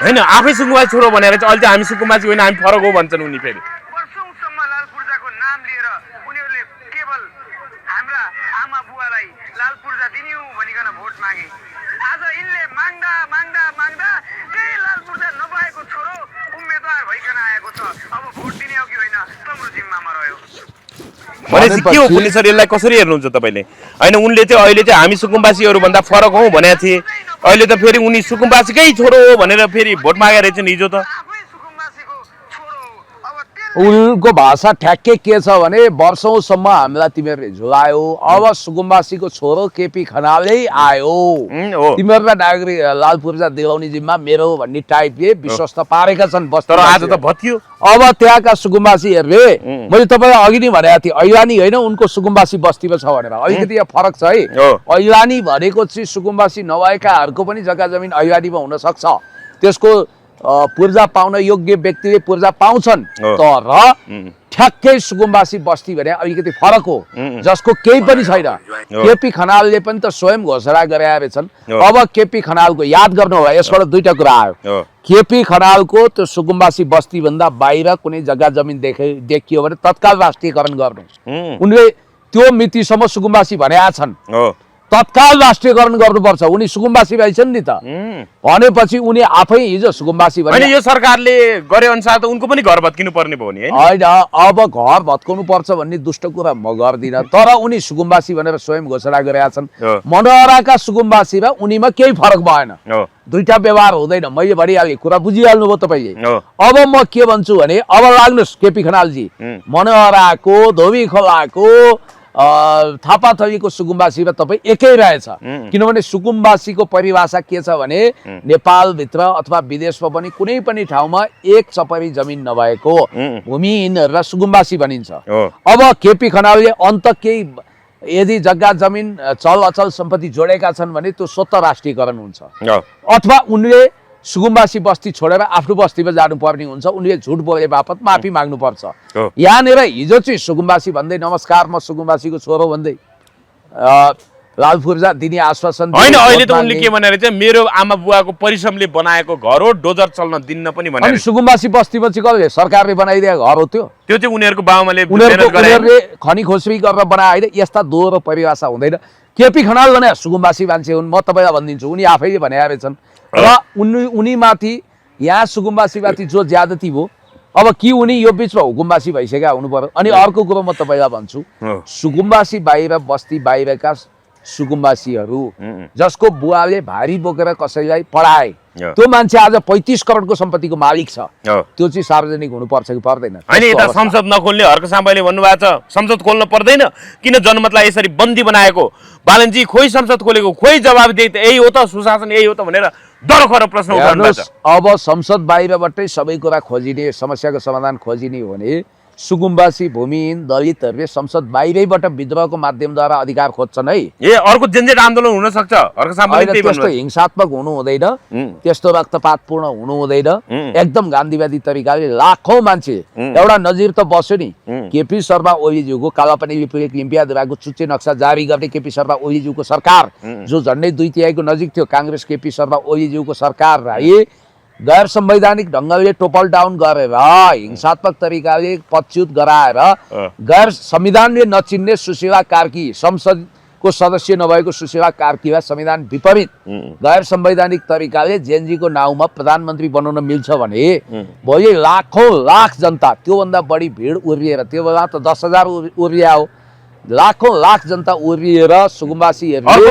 होइन, आफै सुकुम्बासी छोरो भनेर चाहिँ अहिले हामी सुकुम्बासी होइन, हामी फरक हो भन्छन् उनी। फेरि वर्षौँसम्म लाल पूर्जाको नाम लिएर उनीहरूले केवल हाम्रा आमा बुवालाई लाल पूर्जा दिन्यौँ भनिकन भोट मागे। आज यिनले माग्दा माग्दा माग्दा त्यही लाल पूर्जा नपाएको छोरो उम्मेदवार भइकन आएको छ। अब भोट दिने हो कि होइन, तम्रो जिम्मामा रह्यो। भनेपछि के हो पुण्य सर, यसलाई कसरी हेर्नुहुन्छ तपाईँले? होइन, उनले चाहिँ अहिले चाहिँ हामी सुकुम्बासीहरूभन्दा फरक हौँ भनेको थिए, अहिले त फेरि उनी सुकुम्बासीकै छोरो हो भनेर फेरि भोट मागेर रहेछन् हिजो त। आफै सुकुम्बासीको छोरो हो। अब उनको भाषा ठ्याक्कै के छ भने वर्षौंसम्म हामीलाई तिमीहरूले झुलायो, अब सुकुम्बासीको छोरो केपी खनालै आयो, हो। तिमीहरूलाई नागरिक लाल पूर्जा दिलाउने जिम्मा मेरो भन्ने टाइपले विश्वस्त पारेका छन्। तर आज त भत्कियो। अब त्यहाँका सुकुम्बासीहरूले, मैले तपाईँलाई अघि नै भनेको थिएँ, ऐलानी होइन उनको सुकुम्बासी बस्तीमा छ भनेर, अलिकति यहाँ फरक छ है। ऐलानी भनेको चाहिँ सुकुम्बासी नभएकाहरूको पनि जग्गा जमिन ऐलानीमा हुन सक्छ, त्यसको पूर्जा पाउन योग्य व्यक्तिले पूर्जा पाउँछन्, तर ठ्याक्कै सुकुम्बासी बस्ती भने अलिकति फरक हो, जसको केही पनि छैन। केपी खनालले पनि त स्वयं घोषणा गरे छन्। अब केपी खनालको याद गर्नु होला, यसबाट दुईटा कुरा आयो। केपी खनालको त्यो सुकुम्बासी बस्ती भन्दा बाहिर कुनै जग्गा जमिन देखियो भने तत्काल राष्ट्रियकरण गर्नु, उनले त्यो मितिसम्म सुकुम्बासी भनेका छन्, तत्काल राष्ट्रियकरण गर्नुपर्छ। उनी सुकुम्बासी भइछन् नि त, भनेपछि उनी आफै हिजो सुकुम्बासी भने। यो सरकारले गरे अनुसार त उनको पनि घर भत्किनु पर्ने भयो नि होइन? अब घर भत्काउनु पर्छ भन्ने दुष्ट कुरा म गर्दिनँ, तर उनी सुकुम्बासी भनेर स्वयं घोषणा गरेका छन्। मनोहराका सुकुम्बासी र उनीमा केही फरक भएन, दुईटा व्यवहार हुँदैन। मैले भनिहालेँ, कुरा बुझिहाल्नुभयो तपाईँले। अब म के भन्छु भने, अब लाग्नुहोस् केपी खनालजी, मनोहराको धोबी खोलाको थापाथलीको सुकुम्बासी र तपाईँ एकै रहेछ, किनभने सुकुम्बासीको परिभाषा के छ भने नेपालभित्र अथवा विदेशमा पनि कुनै पनि ठाउँमा एक चपरी जमिन नभएको भूमिहीनहरूलाई सुकुम्बासी भनिन्छ। अब केपी खनालले अन्त केही यदि जग्गा जमिन चल अचल सम्पत्ति जोडेका छन् भने त्यो स्वतः राष्ट्रियकरण हुन्छ, अथवा उनले सुकुम्बासी बस्ती छोडेर आफ्नो बस्तीमा जानुपर्ने हुन्छ, उनले झुट बोले बापत माफी माग्नुपर्छ। यहाँनिर हिजो चाहिँ सुकुम्बासी भन्दै नमस्कार म सुकुम्बासीको छोरो भन्दै लाल पूर्जा दिने आश्वासन होइन। अहिले त उनले के भनेर चाहिँ मेरो आमा बुवाको परिश्रमले बनाएको घर हो, डोजर चल्न दिन्न पनि भनेर। अनि सुकुम्बासी बस्तीमा चाहिँ कसले सरकारले बनाइदिएको घर हो त्यो? त्यो चाहिँ उनीहरूको बाबुआमाले उनीहरूले खनी खोस्री गरेर बनाए होइन। यस्ता दोहोरो परिभाषा हुँदैन। केपी खनाल भने सुकुम्बासी मान्छे हुन्, म तपाईँलाई भनिदिन्छु, उनी आफैले भनेका छन्। र उनीमाथि यहाँ सुकुम्बासीमाथि जो ज्यादती भयो, अब कि उनी यो बिचमा हुकुम्बासी भइसकेका हुनु पर्यो। अनि अर्को कुरो म तपाईँलाई भन्छु, सुकुम्बासी बाहिर बस्ती बाहिरका सुकुम्बासीहरू जसको बुवाले भारी बोकेर कसैलाई पढाए, त्यो मान्छे आज 35 करोडको सम्पत्तिको मालिक छ, त्यो चाहिँ सार्वजनिक हुनुपर्छ कि पर्दैन? होइन, यता संसद नखोल्ने हर्क साम्बाले भन्नुभएको छ, संसद खोल्न पर्दैन, किन जनमतलाई यसरी बन्दी बनाएको? बालनजी खोइ संसद खोलेको, खोइ जवाब दिए यही हो त, सुशासन यही हो त भनेर डरखर प्रश्न उठाउनु भएको छ। अब संसद बाहिरबाटै सबै कुरा खोजिने, समस्याको समाधान खोजिने हो भने सुकुम्बासी भूमिहीन दलितहरूले संसद बाहिरैबाट विद्रोहको माध्यमद्वारा अधिकार खोज्छन् है। अर्को जेनजेट आन्दोलन हुन सक्छ, हर्क साम्बाले त्यही त्यस्तो हिंसात्मक हुनु हुँदैन, त्यस्तो रक्तपातपूर्ण हुनु हुँदैन, एकदम गान्धीवादी तरिकाले लाखौं मान्छे एउटा नजिर त बस्यो नि। केपी शर्मा ओलीज्यूको कालापानी लिपिलेख लिम्पियाधुराको चुच्चे नक्सा जारी गर्ने केपी शर्मा ओलीज्यूको सरकार, जो झन्डै 2/3 नजिक थियो, काङ्ग्रेस केपी शर्मा ओलीज्यूको सरकारलाई गैर संवैधानिक ढङ्गले टोपल डाउन गरेर हिंसात्मक तरिकाले पदच्युत गराएर गैर संविधानले नचिन्ने सुशीला कार्की, संसदको सदस्य नभएको सुशीला कार्कीलाई संविधान विपरीत गैर संवैधानिक तरिकाले जेएनजीको नाउँमा प्रधानमन्त्री बनाउन मिल्छ भने भोलि लाखौं लाख जनता, त्योभन्दा बढी भिड उर्लिएर, त्यो बेला त 10,000 उर्लिया हो, लाखौं लाख जनता उर्लिएर सुकुम्बासीहरूले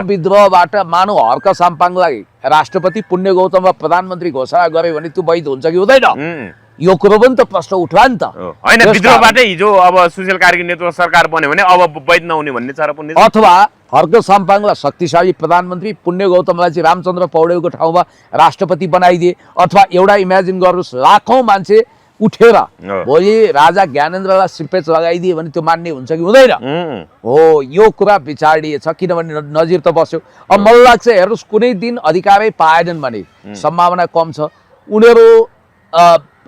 विद्रोहबाट मानव हर्क साम्पाङलाई राष्ट्रपति पुण्य गौतम प्रधानमन्त्री घोषणा गर्यो भने त्यो वैध हुन्छ कि हुँदैन? यो कुरो पनि त प्रश्न उठ्ला नि त। होइन, विद्रोहबाटै हिजो अब सुशील कार्की नेतृत्व सरकार बन्यो भने अब वैध नहुने भन्ने छ र पनि। अथवा हर्क साम्पाङलाई शक्तिशाली प्रधानमन्त्री, पुण्य गौतमलाई चाहिँ रामचन्द्र पौडेलको ठाउँमा राष्ट्रपति बनाइदिए, अथवा एउटा इमेजिन गर्नुहोस् लाखौं मान्छे उठेर भोलि राजा ज्ञानेन्द्रलाई सिम्पेच लगाइदिए भने त्यो मान्ने हुन्छ कि हुँदैन? हो, यो कुरा विचारणीय छ, किनभने नजिर त बस्यो। अब मलाई लाग्छ हेर्नुहोस्, कुनै दिन अधिकारै पाएनन् भने सम्भावना कम छ। उनीहरू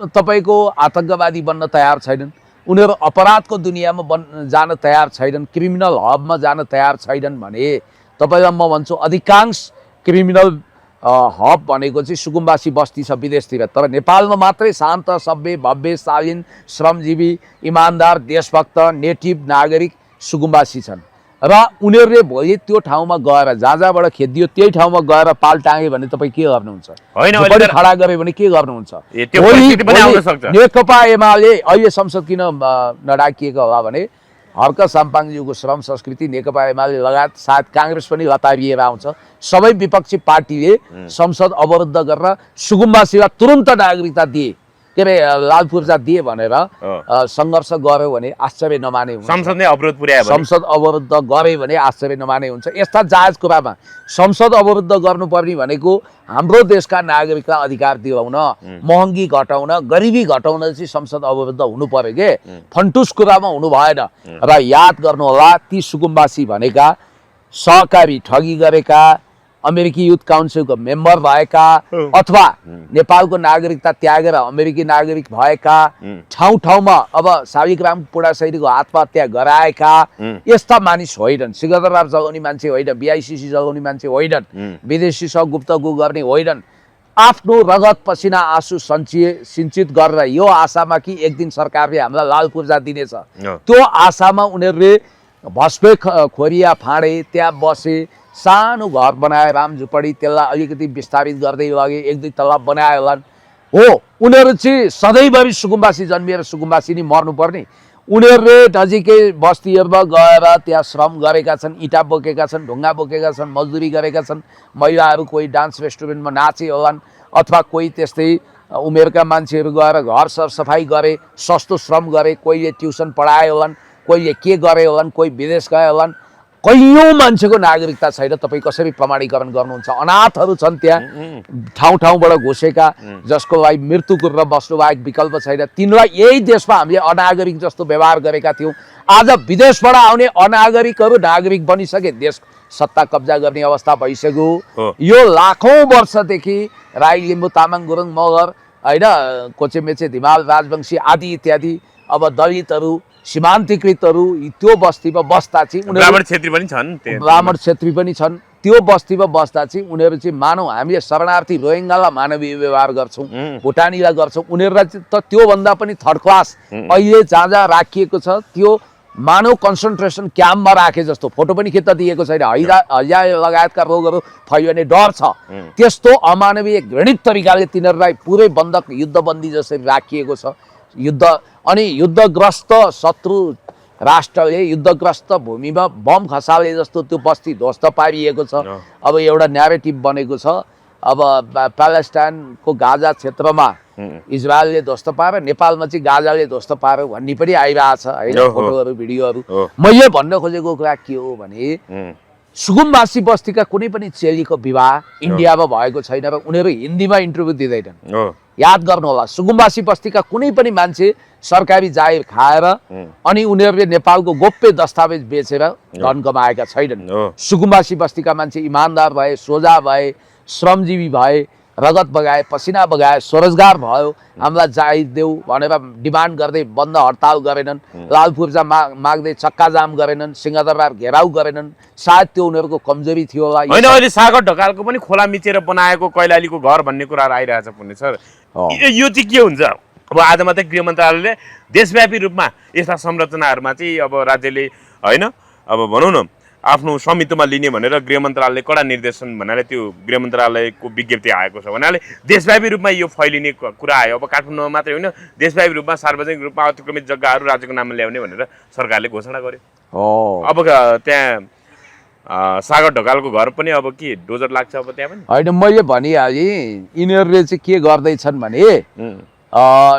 तपाईँको आतङ्कवादी बन्न तयार छैनन्, उनीहरू अपराधको दुनियाँमा जान तयार छैनन्, क्रिमिनल हबमा जान तयार छैनन् भने तपाईँलाई म भन्छु अधिकांश क्रिमिनल हब भनेको चाहिँ सुकुम्बासी बस्ती छ विदेशतिर, तर नेपालमा मात्रै शान्त, सभ्य, भव्य, शालीन, श्रमजीवी, इमान्दार, देशभक्त, नेटिभ नागरिक सुकुम्बासी छन्। र उनीहरूले भोलि त्यो ठाउँमा गएर जहाँ जहाँबाट खेदियो त्यही ठाउँमा गएर पाल टाँगे भने तपाईँ के गर्नुहुन्छ? होइन, झुपडी खडा गरे भने के गर्नुहुन्छ? त्यो परिस्थिति पनि आउन सक्छ। नेकपा एमाले अहिले संसद किन नडाकिएको होला भने हर्क साम्पाङज्यूको श्रम संस्कृति नेकपा एमाले लगायत सायद काङ्ग्रेस पनि लतारिएर आउँछ। सबै विपक्षी पार्टीले संसद अवरुद्ध गरेर सुकुम्बासीलाई तुरन्त नागरिकता दिए, के अरे लाल पूर्जा दिए भनेर सङ्घर्ष गर्यो भने आश्चर्य नमाने हुन्छ। संसदले अवरोध पुर्यायो भने संसद अवरुद्ध गरे भने आश्चर्य नमाने हुन्छ। यस्ता जायज कुरामा संसद अवरुद्ध गर्नुपर्ने भनेको हाम्रो देशका नागरिकलाई अधिकार दिलाउन, महँगी घटाउन, गरिबी घटाउन चाहिँ संसद अवरुद्ध हुनु पर्यो के, फन्टुस कुरामा हुनु भएन। र याद गर्नुहोला ती सुकुम्बासी भनेका सहकारी ठगी गरेका, अमेरिकी युथ काउन्सिलको मेम्बर भएका अथवा नेपालको नागरिकता त्यागेर अमेरिकी नागरिक भएका, ठाउँ ठाउँमा अब शालिग्राम पुडासैरीको आत्महत्या गराएका यस्ता मानिस होइनन्। सिकन्दराव जगाउने मान्छे होइन, बिआइसिसी जगाउने मान्छे होइनन्, विदेशीसँग गुप्तगु गर्ने होइनन्। आफ्नो रगत पसिना आँसु सिञ्चित गरेर यो आशामा कि एक दिन सरकारले हामीलाई लाल पूर्जा दिनेछ, त्यो आशामा उनीहरूले भस्पे खोरिया फाँडे, त्यहाँ बसे, सानो घर बनाए राम झुपडी, त्यसलाई अलिकति विस्तारित गर्दै लगे, 1-2 तल्ला बनाए होलान्। हो, उनीहरू चाहिँ सधैँभरि सुकुम्बासी जन्मिएर सुकुम्बासी नै मर्नुपर्ने। उनीहरूले नजिकै बस्तीहरूमा गएर त्यहाँ श्रम गरेका छन्, इँटा बोकेका छन्, ढुङ्गा बोकेका छन्, मजदुरी गरेका छन्। महिलाहरू कोही डान्स रेस्टुरेन्टमा नाचे होलान् अथवा कोही त्यस्तै उमेरका मान्छेहरू गएर घर सरसफाइ गरे, सस्तो श्रम गरे, कोहीले ट्युसन पढाए होलान्, कोहीले के गरे होलान्, कोही विदेश गए होलान्। कैयौँ मान्छेको नागरिकता छैन। तपाईँ कसरी प्रमाणीकरण गर्नुहुन्छ? अनाथहरू छन् त्यहाँ ठाउँ ठाउँबाट घुसेका, जसको लागि मृत्यु गरेर बस्नुबाहेक विकल्प छैन। तिनलाई यही देशमा हामीले अनागरिक जस्तो व्यवहार गरेका थियौँ। आज विदेशबाट आउने अनागरिकहरू नागरिक बनिसके, देश सत्ता कब्जा गर्ने अवस्था भइसक्यो। यो लाखौँ वर्षदेखि राई, लिम्बू, तामाङ, गुरुङ, मगर होइन, कोचेमेचे, धिमाल, राजवंशी आदि इत्यादि अब दलितहरू, सीमान्तकृतहरू त्यो बस्तीमा बस्दा चाहिँ ब्राह्मण क्षेत्री पनि छन्, ब्राह्मण क्षेत्री पनि छन्। त्यो बस्तीमा बस्दा चाहिँ उनीहरू चाहिँ मानव हामीले शरणार्थी रोहिङ्गालाई मानवीय व्यवहार गर्छौँ, भुटानीलाई गर्छौँ, उनीहरूलाई त त्योभन्दा पनि थर्ड क्लास अहिले जहाँ जहाँ राखिएको छ त्यो मानव कन्सन्ट्रेसन क्याम्पमा राखे जस्तो फोटो पनि खिच्न दिएको छैन। हैजा लगायतका रोगहरू फैलिने डर छ। त्यस्तो अमानवीय घृणित तरिकाले तिनीहरूलाई पुरै बन्धक युद्धबन्दी जसरी राखिएको छ। अनि युद्धग्रस्त शत्रु राष्ट्रले युद्धग्रस्त भूमिमा बम खसाले जस्तो त्यो बस्ती ध्वस्त पारिएको छ। अब एउटा न्यारेटिभ बनेको छ, अब प्यालेस्टाइनको गाजा क्षेत्रमा इजरायलले ध्वस्त पार्यो, नेपालमा चाहिँ गाजाले ध्वस्त पार्यो भन्ने पनि आइरहेछ होइन, फोटोहरू भिडियोहरू। मैले भन्न खोजेको कुरा के हो भने सुकुम्बासी बस्तीका कुनै पनि चेलीको विवाह इन्डियामा भएको छैन र उनीहरू हिन्दीमा इन्टरभ्यू दिँदैनन्। याद गर्नुहोला, सुकुम्बासी बस्तीका कुनै पनि मान्छे सरकारी जागिर खाएर अनि उनीहरूले नेपालको गोप्य दस्तावेज बेचेर धन कमाएका छैनन्। सुकुम्बासी बस्तीका मान्छे इमान्दार भए, सोझा भए, श्रमजीवी भए, रगत बगाए, पसिना बगाए, स्वरोजगार भयो, हामीलाई जागिर देऊ भनेर डिमान्ड गर्दै बन्द हडताल गरेनन्, लाल पूर्जा माग्दै चक्का जाम गरेनन्, सिंहदरबार घेराउ गरेनन्। सायद त्यो उनीहरूको कमजोरी थियो होला। होइन, अहिले सागर ढकालको पनि खोला मिचेर बनाएको कैलालीको घर भन्ने कुराहरू आइरहेछ पुण्य सर। यो चाहिँ के हुन्छ? अब आज मात्रै गृह मन्त्रालयले देशव्यापी रूपमा यस्ता संरचनाहरूमा चाहिँ अब राज्यले होइन अब भनौँ न आफ्नो स्वामित्वमा लिने भनेर गृह मन्त्रालयले कडा निर्देशन भन्नाले त्यो गृह मन्त्रालयको विज्ञप्ति आएको छ भन्नाले देशव्यापी रूपमा यो फैलिने कुरा आयो। अब काठमाडौँमा मात्रै होइन, देशव्यापी रूपमा सार्वजनिक रूपमा अतिक्रमित जग्गाहरू राज्यको नाममा ल्याउने भनेर सरकारले घोषणा गर्यो। अब त्यहाँ सागर ढकालको घर पनि अब के डोजर लाग्छ अब त्यहाँ पनि? होइन, मैले भनिहालेँ यिनीहरूले चाहिँ के गर्दैछन् भने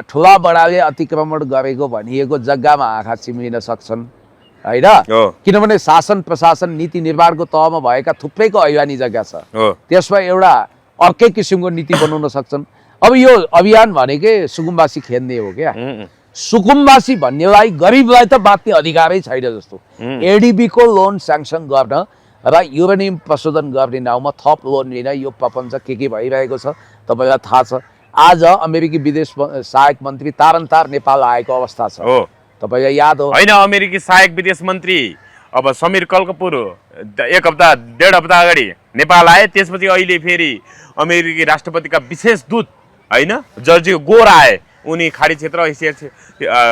ठुला बडाले अतिक्रमण गरेको भनिएको जग्गामा आँखा चिम्लिन सक्छन् होइन, किनभने शासन प्रशासन नीति निर्माणको तहमा भएका थुप्रैको ऐवानी जग्गा छ, त्यसमा एउटा अर्कै किसिमको नीति बनाउन सक्छन्। अब यो अभियान भनेकै सुकुम्बासी खेद्ने हो क्या। सुकुम्बासी भन्नेलाई गरिबलाई त बाँच्ने अधिकारै छैन जस्तो। एडिबीको लोन स्याङ्सन गर्न र युरेनियम प्रशोधन गर्ने नाउँमा थप लोन लिन यो प्रपञ्च के भइरहेको छ तपाईँलाई थाहा छ। आज अमेरिकी विदेश सहायक मन्त्री तारन्तार नेपाल आएको अवस्था छ, तपाईँलाई याद हो होइन? अमेरिकी सहायक विदेश मन्त्री अब समीर कलकपुर 1 हप्ता 1.5 हप्ता अगाडि नेपाल आए। त्यसपछि अहिले फेरि अमेरिकी राष्ट्रपतिका विशेष दूत होइन जर्जी गोर आए। उनी खाडी क्षेत्र एसिया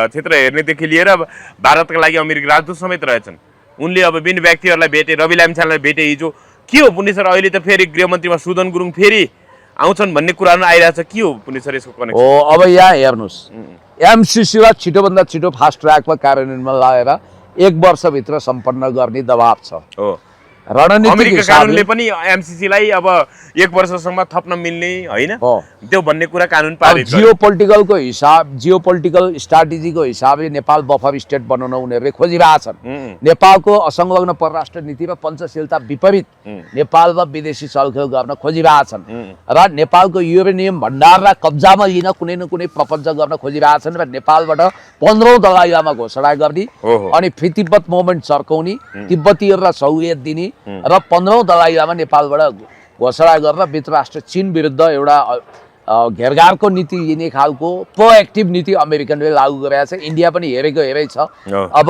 क्षेत्र हेर्नेदेखि लिएर भारतका लागि अमेरिकी राजदूत समेत रहेछन्। उनले अब विभिन्न व्यक्तिहरूलाई भेटे, रवि लामिछानेलाई भेटे हिजो। के हो पुण्य सर, अहिले त फेरि गृहमन्त्रीमा सुदन गुरुङ फेरि आउँछन् भन्ने कुराहरू आइरहेछ, के हो पुण्य सर यसको कनेक्सन? हो, अब यहाँ हेर्नुहोस्, एमसिसीलाई छिटोभन्दा छिटो फास्ट ट्र्याकमा कार्यान्वयनमा लगाएर 1 वर्षभित्र सम्पन्न गर्ने दबाब छ। हो, रणनीतिक अमेरिका कानुनले हिसाबले पनि एमसिसीलाई अब 1 वर्षसम्म थप्न मिल्ने होइन हो। त्यो भन्ने कुरा कानुन अब पारित गर्यो। जियोपोलिटिकल स्ट्राटेजीको हिसाबले नेपाल बफर स्टेट बनाउन उनीहरूले खोजिरहेछन्। नेपालको असंलग्न परराष्ट्र नीति र पञ्चशीलता विपरीत नेपालमा विदेशी चलखेल गर्न खोजिरहेछन् र नेपालको युरेनियम भण्डारलाई कब्जामा लिन कुनै न कुनै प्रपञ्च गर्न खोजिरहेछन् र नेपालबाट 15औं दलाइ लामा घोषणा गर्ने अनि फ्री तिब्बत मुभमेन्ट चर्काउने, तिब्बतीहरूलाई सहुलियत दिने र 15औं दलाइ लामा नेपालबाट घोषणा गरेर विश्वराष्ट्र चीन विरुद्ध एउटा घेरघारको नीति लिने खालको प्रोएक्टिभ नीति अमेरिकनले लागू गरेको छ। इन्डिया पनि हेरेको हेरै छ। अब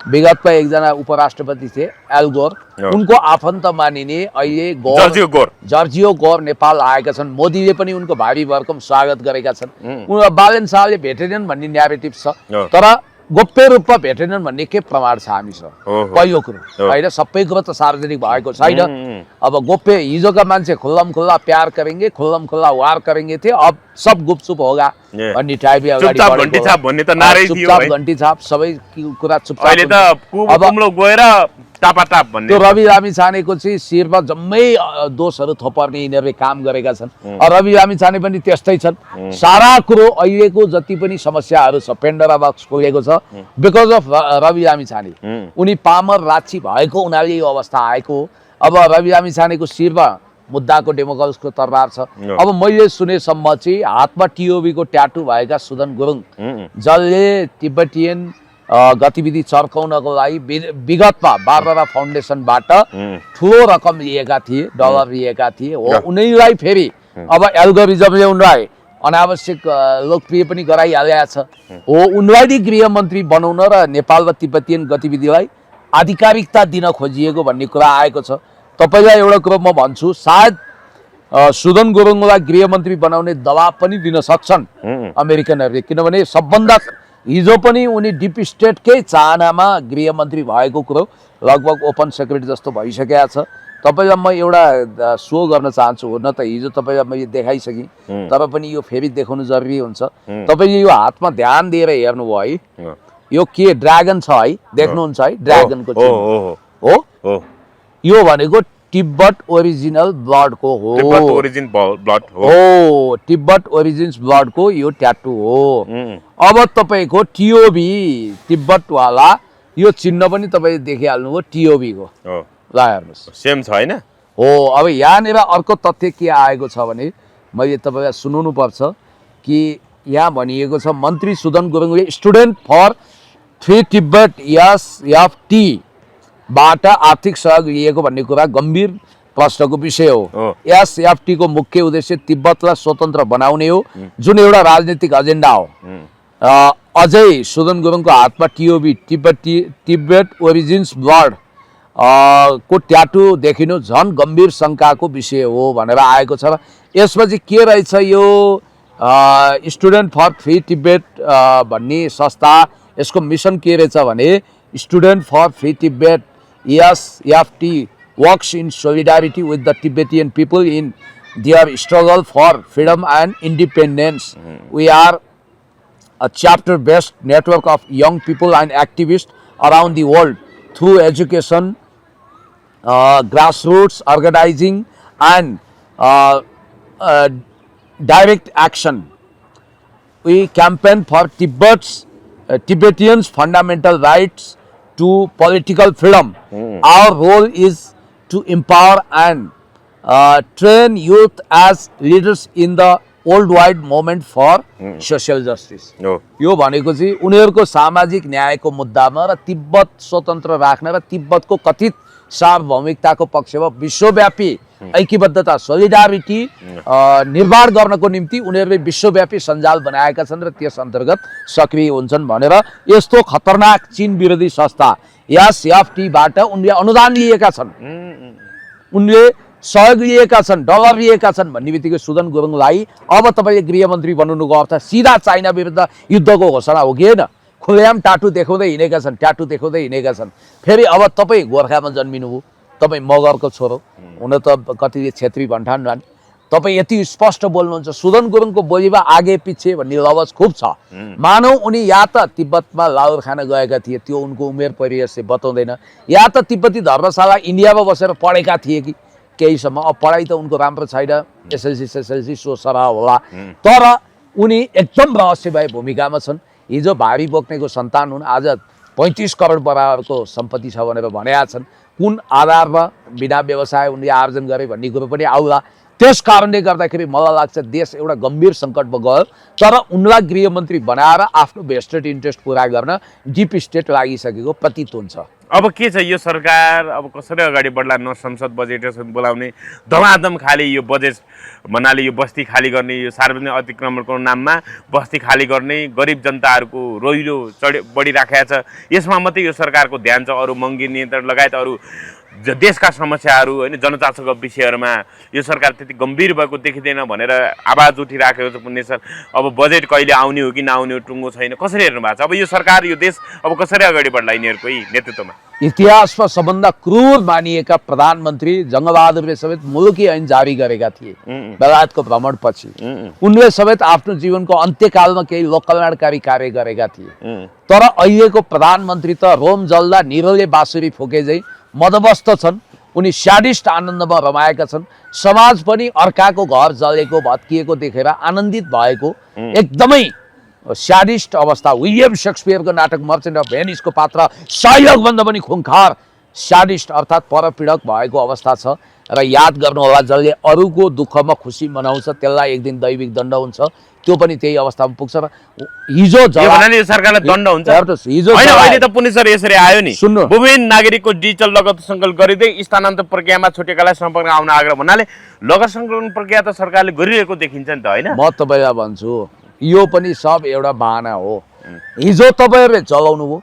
विगतमा एकजना उपराष्ट्रपति थिए एल गोर, उनको आफन्त मानिने अहिले जर्जियो गोर नेपाल आएका छन्। मोदीले पनि उनको भावी भरकम स्वागत गरेका छन्। बालेन शाहले भेटेनन् भन्ने न्यारेटिभ छ, तर गोप्य रूपमा भेटेनन् भन्ने के प्रमाण छ हामीसँग? पहिलो कुरो होइन, सबै कुरो त सार्वजनिक भएको छैन। अब गोप्य, हिजोका मान्छे खुल्लम खुल्ला प्यार करेंगे, खुल्लम खुल्ला वार करेंगे थे, अब सब गुपचुप होगा भन्ने टाइपले अगाडि बढेको। घण्टी छाप भन्ने त नारै थियो, चुपचाप घण्टी छाप, सबै कुरा चुपचाप। अहिले त कुमलो गएर टापाटाप भन्ने। त्यो रवि लामिछानेको चाहिँ शिरमा जम्मै दोषहरू थोपर्ने यिनीहरूले काम गरेका छन्। रवि लामिछाने पनि त्यस्तै छन्। सारा कुरो अहिलेको जति पनि समस्याहरू छ, पेन्डोरा बक्स खोलेको छ बिकज अफ रवि लामिछाने। उनी पामर राक्षी भएको हुनाले यो अवस्था आएको हो। अब रवि लामिछानेको शिरमा मुद्दाको डेमोक्रेट्सको तरबार छ। अब मैले सुनेसम्म चाहिँ हातमा टिओबीको ट्याटु भएका सुदन गुरुङ, जसले तिब्बतियन गतिविधि चर्काउनको लागि विगतमा बारबरा फाउन्डेसनबाट ठुलो रकम लिएका थिए, डलर लिएका थिए हो, उनीलाई फेरि अब एल्गोरिजमले उनलाई अनावश्यक लोकप्रिय पनि गराइहालेको छ हो। उनलाई गृहमन्त्री बनाउन र नेपाल र तिब्बतियन गतिविधिलाई आधिकारिकता दिन खोजिएको भन्ने कुरा आएको छ। तपाईलाई एउटा कुरो म भन्छु, सायद सुदन गुरुङलाई गृहमन्त्री बनाउने दबाब पनि दिन सक्छन् अमेरिकनहरूले, किनभने सबभन्दा हिजो पनि उनी डिप स्टेटकै चाहनामा गृहमन्त्री भएको कुरो लगभग ओपन सेक्रेट जस्तो भइसकेको छ। तपाईलाई म एउटा सो गर्न चाहन्छु, हो न त हिजो तपाईलाई मैले देखाइसकेँ, तर पनि यो फेरि देखाउनु जरुरी हुन्छ। तपाईले यो हातमा ध्यान दिएर हेर्नुभयो है, यो के ड्रागन छ है, देख्नुहुन्छ है, ड्रागनको चिन्ह हो। यो भनेको तिब्बत ओरिजिनल ब्लडको हो, तिब्बत ओरिजिन्स ब्लडको यो ट्याटु हो। अब तपाईको टिओबी तिब्बतवाला यो चिन्ह पनि तपाईले देखिहाल्नुभयो टिओबीको। ल हेर्नुहोस्, सेम छ हैन? हो। अब यहाँनिर अर्को तथ्य के आएको छ भने मैले तपाईलाई सुनाउनु पर्छ कि यहाँ भनिएको छ मन्त्री सुदन गुरुङले student for free Tibet SFT बाट आर्थिक सहयोग लिएको भन्ने कुरा गम्भीर प्रश्नको विषय हो। एसएफटी को मुख्य उद्देश्य तिब्बतलाई स्वतन्त्र बनाउने हो, जुन एउटा राजनीतिक एजेन्डा हो। अझै सुदन गुरुङको हातमा टिओबी तिब्बत ओरिजिन्स ब्लड को ट्याटु देखिनु झन गम्भीर शङ्काको विषय हो भनेर आएको छ। यसपछि के रहेछ यो स्टुडेन्ट फर फ्री तिब्बत भन्ने संस्था, यसको मिसन के रहेछ भने student for free Tibet SFT works in solidarity with the Tibetan people in their struggle for freedom and independence. We are a chapter-based network of young people and activists around the world through education, grassroots organizing and direct action. We campaign for Tibetans' fundamental rights to political freedom. Our role is to empower and train youth as leaders in the worldwide movement for social justice. यो भनेको चाहिँ उनीहरूको सामाजिक न्यायको मुद्दामा र तिब्बत स्वतन्त्र राख्न र तिब्बतको कथित सार्वभौमिकताको पक्षमा विश्वव्यापी ऐक्यबद्धता सोलिडारिटी निर्माण गर्नको निम्ति उनीहरूले विश्वव्यापी सञ्जाल बनाएका छन् र त्यस अन्तर्गत सक्रिय हुन्छन् भनेर यस्तो खतरनाक चीन विरोधी संस्था एसएफटीबाट उनले अनुदान लिएका छन्, उनले सहयोग लिएका छन्, डलर लिएका छन् भन्ने बित्तिकै सुदन गुरुङलाई अब तपाईले गृहमन्त्री बनाउनुको अर्थ सिधा चाइना विरुद्ध युद्धको घोषणा हो कि होइन? खुलेआम टाटु देखाउँदै हिँडेका छन्, ट्याटु देखाउँदै हिँडेका छन्। फेरि अब तपाईँ गोर्खामा जन्मिनुभयो, तपाईँ मगरको छोरो, हुन त कतिले छेत्री भन्ठान भन्, तपाईँ यति स्पष्ट बोल्नुहुन्छ। सुदन गुरुङको बोलीमा आगे पछि भन्ने लवज खुब छ। मानौ उनी या त तिब्बतमा लाहुर खान गएका थिए, त्यो उनको उमेर परिवेशले बताउँदैन, या त तिब्बती धर्मशाला इन्डियामा बसेर पढेका थिए कि केहीसम्म। अब पढाइ त उनको राम्रो छैन, एसएलसी सो सरह होला, तर उनी एकदम रहस्यमय भूमिकामा छन्। हिजो भावी बोक्नेको सन्तान हुन्, आज 35 करोड बराबरको सम्पत्ति छ भनेर भनेका छन्। कुन आधारमा बिना व्यवसाय उनले आर्जन गरे भन्ने कुरो पनि आउला। त्यस कारणले गर्दाखेरि मलाई लाग्छ देश एउटा गम्भीर सङ्कटमा गयो, तर उनलाई गृहमन्त्री बनाएर आफ्नो भेस्टेड इन्ट्रेस्ट पुरा गर्न डिप स्टेट लागिसकेको प्रतीत हुन्छ। अब के छ यो सरकार, अब कसरी अगाडि बढ्ला? न संसद बजेट बोलाउने, धमाधम खाली यो बजेट भन्नाले यो बस्ती खाली गर्ने, यो सार्वजनिक अतिक्रमणको नाममा बस्ती खाली गर्ने, गरिब जनताहरूको रोइलो बढिराखेको छ। यसमा मात्रै यो सरकारको ध्यान छ, अरू महँगी नियन्त्रण लगायत अरू देशका समस्याहरू होइन जनचासोका विषयहरूमा यो सरकार त्यति गम्भीर भएको देखिँदैन भनेर आवाज उठिराखेको छ पुण्य सर। अब बजेट कहिले आउने हो कि नआउने हो टुङ्गो छैन, कसरी हेर्नु भएको छ? अब यो सरकार यो देश अब कसरी अगाडि बढ्ला यिनीहरूकै नेतृत्वमा? इतिहासमा सबभन्दा क्रूर मानिएका प्रधानमन्त्री जङ्गबहादुरले समेत मुलुकी ऐन जारी गरेका थिए बेलायतको भ्रमणपछि। उनले समेत आफ्नो जीवनको अन्त्यकालमा केही लोककल्याणकारी कार्य गरेका थिए, तर अहिलेको प्रधानमन्त्री त रोम जल्दा निरोले बाँसुरी फुके झैँ मदमस्त छन्। उनी स्याडिस्ट आनन्दमा रमाएका छन्। समाज पनि अर्काको घर जलेको भत्किएको देखेर आनन्दित भएको एकदमै स्याडिस्ट अवस्था। विलियम शेक्सपियरको नाटक मर्चेन्ट अफ भेनिसको पात्र साइलकभन्दा पनि खुङ्खार स्याडिस्ट अर्थात् परपीडक भएको अवस्था छ। र याद गर्नुहोला, जसले अरूको दुःखमा खुसी मनाउँछ त्यसलाई एक दिन दैविक दण्ड हुन्छ, त्यो पनि त्यही अवस्थामा पुग्छ। र हिजो यो सरकारलाई दण्ड हुन्छ हिजो अहिले त पुलिस सर यसरी आयो नि, सुन्नु, विभिन्न नागरिकको डिजिटल लगत सङ्कलन गरिँदै स्थानान्तरण प्रक्रियामा छुटेकालाई सम्पर्क आउन आग्रह भन्नाले लगत सङ्कलन प्रक्रिया त सरकारले गरिरहेको देखिन्छ नि त होइन? म तपाईँलाई भन्छु यो पनि सब एउटा बाहना हो। हिजो तपाईँहरूले चलाउनु भयो,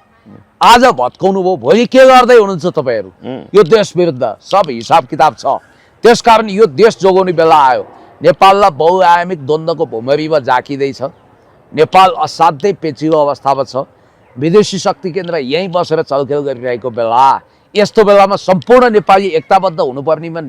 आज भत्काउनु भयो, भोलि के गर्दै हुनुहुन्छ तपाईँहरू? यो देश विरुद्ध सब हिसाब किताब छ। त्यसकारण यो देश जोगाउने बेला आयो। नेपाललाई बहुआयामिक द्वन्द्वको भुमरीमा झाँकिँदैछ। नेपाल असाध्यै पेचिलो अवस्थामा छ। विदेशी शक्ति केन्द्र यहीँ बसेर चलखेल गरिरहेको बेला, यस्तो बेलामा सम्पूर्ण नेपाली एकताबद्ध हुनुपर्नेमा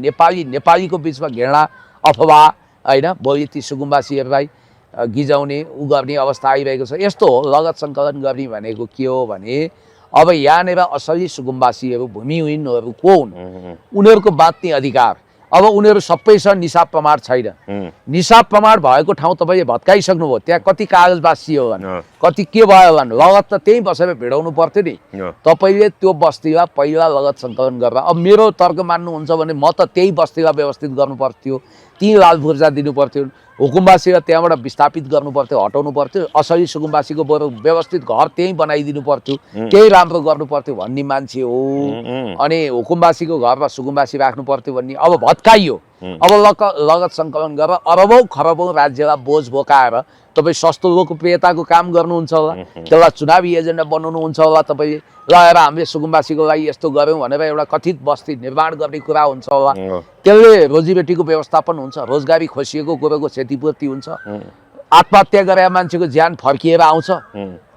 नेपालीको बिचमा घृणा अफवाह होइन भोलि ती सुकुम्बासीहरूलाई गिजाउने उ गर्ने अवस्था आइरहेको छ। यस्तो हो लगत सङ्कलन गर्ने भनेको के हो भने अब यहाँनिर असली सुकुम्बासीहरू भूमिहीनहरू को हुन्? उनीहरूको बाँच्ने अधिकार। अब उनीहरू सबैसँग निसाब प्रमाण छैन। निसाब प्रमाण भएको ठाउँ तपाईँले भत्काइसक्नुभयो, त्यहाँ कति कागज बासियो होला, कति के भयो होला, लगत त त्यहीँ बसेर भिडाउनु पर्थ्यो नि। तपाईँले त्यो बस्तीलाई पहिला लगत सङ्कलन गरेर, अब मेरो तर्क मान्नुहुन्छ भने म त त्यही बस्तीलाई व्यवस्थित गर्नु पर्थ्यो, ती लाल फुर्जा दिनु पर्थ्यो, हुकुमबासीलाई त्यहाँबाट विस्थापित गर्नु पर्थ्यो, हटाउनु पर्थ्यो, असली सुकुम्बासीको बरु व्यवस्थित घर त्यहीँ बनाइदिनु पर्थ्यो, केही राम्रो गर्नु पर्थ्यो भन्ने मान्छे हो। अनि हुकुमबासीको घरमा सुकुम्बासी राख्नु पर्थ्यो भन्ने अब भत्काइयो। अब लगत सङ्कलन गरेर अरबौँ खरबौँ राज्यलाई बोझ बोकाएर तपाईँ सस्तो लोकप्रियताको काम गर्नुहुन्छ होला, त्यसलाई चुनावी एजेन्डा बनाउनुहुन्छ होला। तपाईँले ल हेर हामीले सुकुम्बासीको लागि यस्तो गऱ्यौँ भनेर एउटा कथित बस्ती निर्माण गर्ने कुरा हुन्छ होला, त्यसले रोजीरोटीको व्यवस्थापन हुन्छ, रोजगारी खोसिएको कुरोको क्षतिपूर्ति हुन्छ, आत्महत्या गरेर मान्छेको ज्यान फर्किएर आउँछ।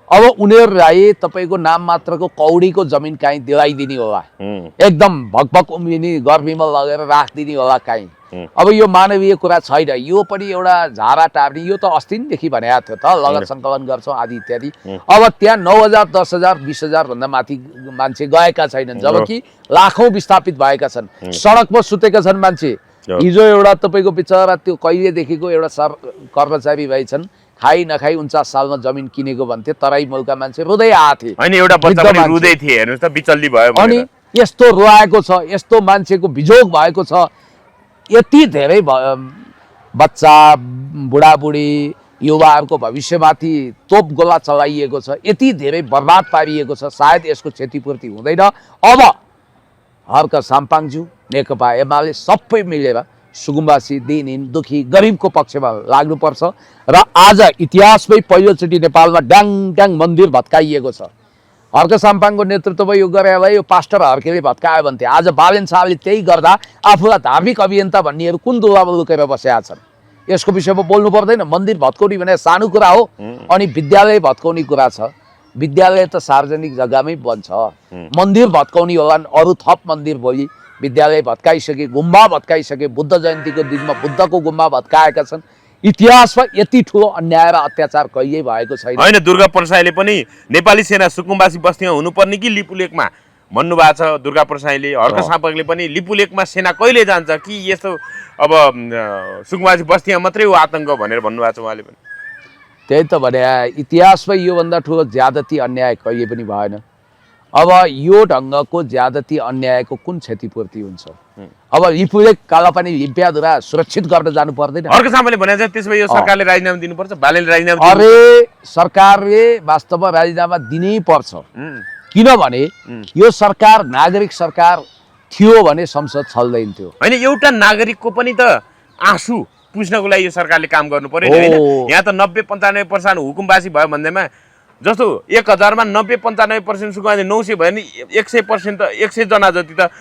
अब उनीहरूलाई तपाईँको नाम मात्रको कौडीको जमिन काहीँ दिलाइदिने होला, एकदम भकभक उम्रिने गर्मीमा लगेर राखिदिने होला काहीँ। अब यो मानवीय कुरा छैन, यो पनि एउटा झारा टार्ने। यो त अस्तिदेखि भनेको थियो त लगत सङ्कलन गर्छौँ आदि इत्यादि। अब त्यहाँ 9,000 10,000 20,000 भन्दा माथि मान्छे गएका छैनन्, जबकि लाखौँ विस्थापित भएका छन्, सडकमा सुतेका छन् मान्छे। हिजो एउटा तपाईँको बिचरा त्यो कहिलेदेखिको एउटा कर्मचारी भएछन्, खाइ नखाइ 49 सालमा जमिन किनेको भन्थे, तराई मुलका मान्छे रुँदै आथे हैन, एउटा बच्चा पनि रुँदै थिए, हेर्नुस् त बिचल्ली भयो अनि यस्तो रोएको छ, यस्तो मान्छेको बिजोग भएको छ। यति धेरै बच्चा बुढाबुढी युवाहरूको भविष्यमाथि तोप गोला चलाइएको छ, यति धेरै बर्बाद पारिएको छ, सायद यसको क्षतिपूर्ति हुँदैन। अब हर्क साम्पाङज्यू नेकपा एमाले सबै मिलेर सुकुम्बासी दिनहीन दुखी गरिबको पक्षमा लाग्नुपर्छ। र आज इतिहासमै पहिलोचोटि नेपालमा ड्याङ ड्याङ मन्दिर भत्काइएको छ। हर्क साम्पाङको नेतृत्वमा यो गरेलाई यो पास्टर हर्केले भत्कायो भन्थे, आज बालेन शाहले त्यही गर्दा आफूलाई धार्मिक अभियन्ता भन्नेहरू कुन दुलामा लुकेर बसेका छन्? यसको विषयमा बोल्नु पर्दैन। मन्दिर भत्काउने भने सानो कुरा हो, अनि विद्यालय भत्काउने कुरा छ। विद्यालय त सार्वजनिक जग्गामै बन्छ। मन्दिर भत्काउने होला, अरू थप मन्दिर भोलि विद्यालय भत्काइसके, गुम्बा भत्काइसके, बुद्ध जयन्तीको दिनमा बुद्धको गुम्बा भत्काएका छन्। इतिहासमा यति ठुलो अन्याय र अत्याचार कहिल्यै भएको छैन। होइन, दुर्गा प्रसाईले पनि नेपाली सेना सुकुम्बासी बस्तीमा हुनुपर्ने कि लिपुलेकमा भन्नुभएको छ दुर्गा प्रसाईले। हर्क सापकले पनि लिपुलेकमा सेना कहिले जान्छ कि यस्तो अब सुकुम्बासी बस्तीमा मात्रै हो आतङ्क भनेर भन्नुभएको छ उहाँले पनि। त्यही त भने इतिहासमा योभन्दा ठुलो ज्यादती अन्याय कहिले पनि भएन। अब यो ढङ्गको ज्यादती अन्यायको कुन क्षतिपूर्ति हुन्छ? अब लिपुलेक कालापानी लिम्पियाधुरा सुरक्षित गर्न जानु पर्दैन? हर्क सापकले भने चाहिँ त्यसमा यो सरकारले राजीनामा दिनुपर्छ, बालेले राजीनामा अरे सरकारले वास्तवमा राजीनामा दिनै पर्छ। किनभने यो सरकार नागरिक सरकार थियो भने संसद छल्दैन थियो। होइन, एउटा नागरिकको पनि त आँसु पुस्नको लागि यो सरकारले काम गर्नु पर्यो नि, होइन? यहाँ त 90-95% हुकुमबासी भयो भन्दैमा जस्तो 1000मा 90-95% सुकुम्बासी 900 भयो भने 100% त 100 जना जति त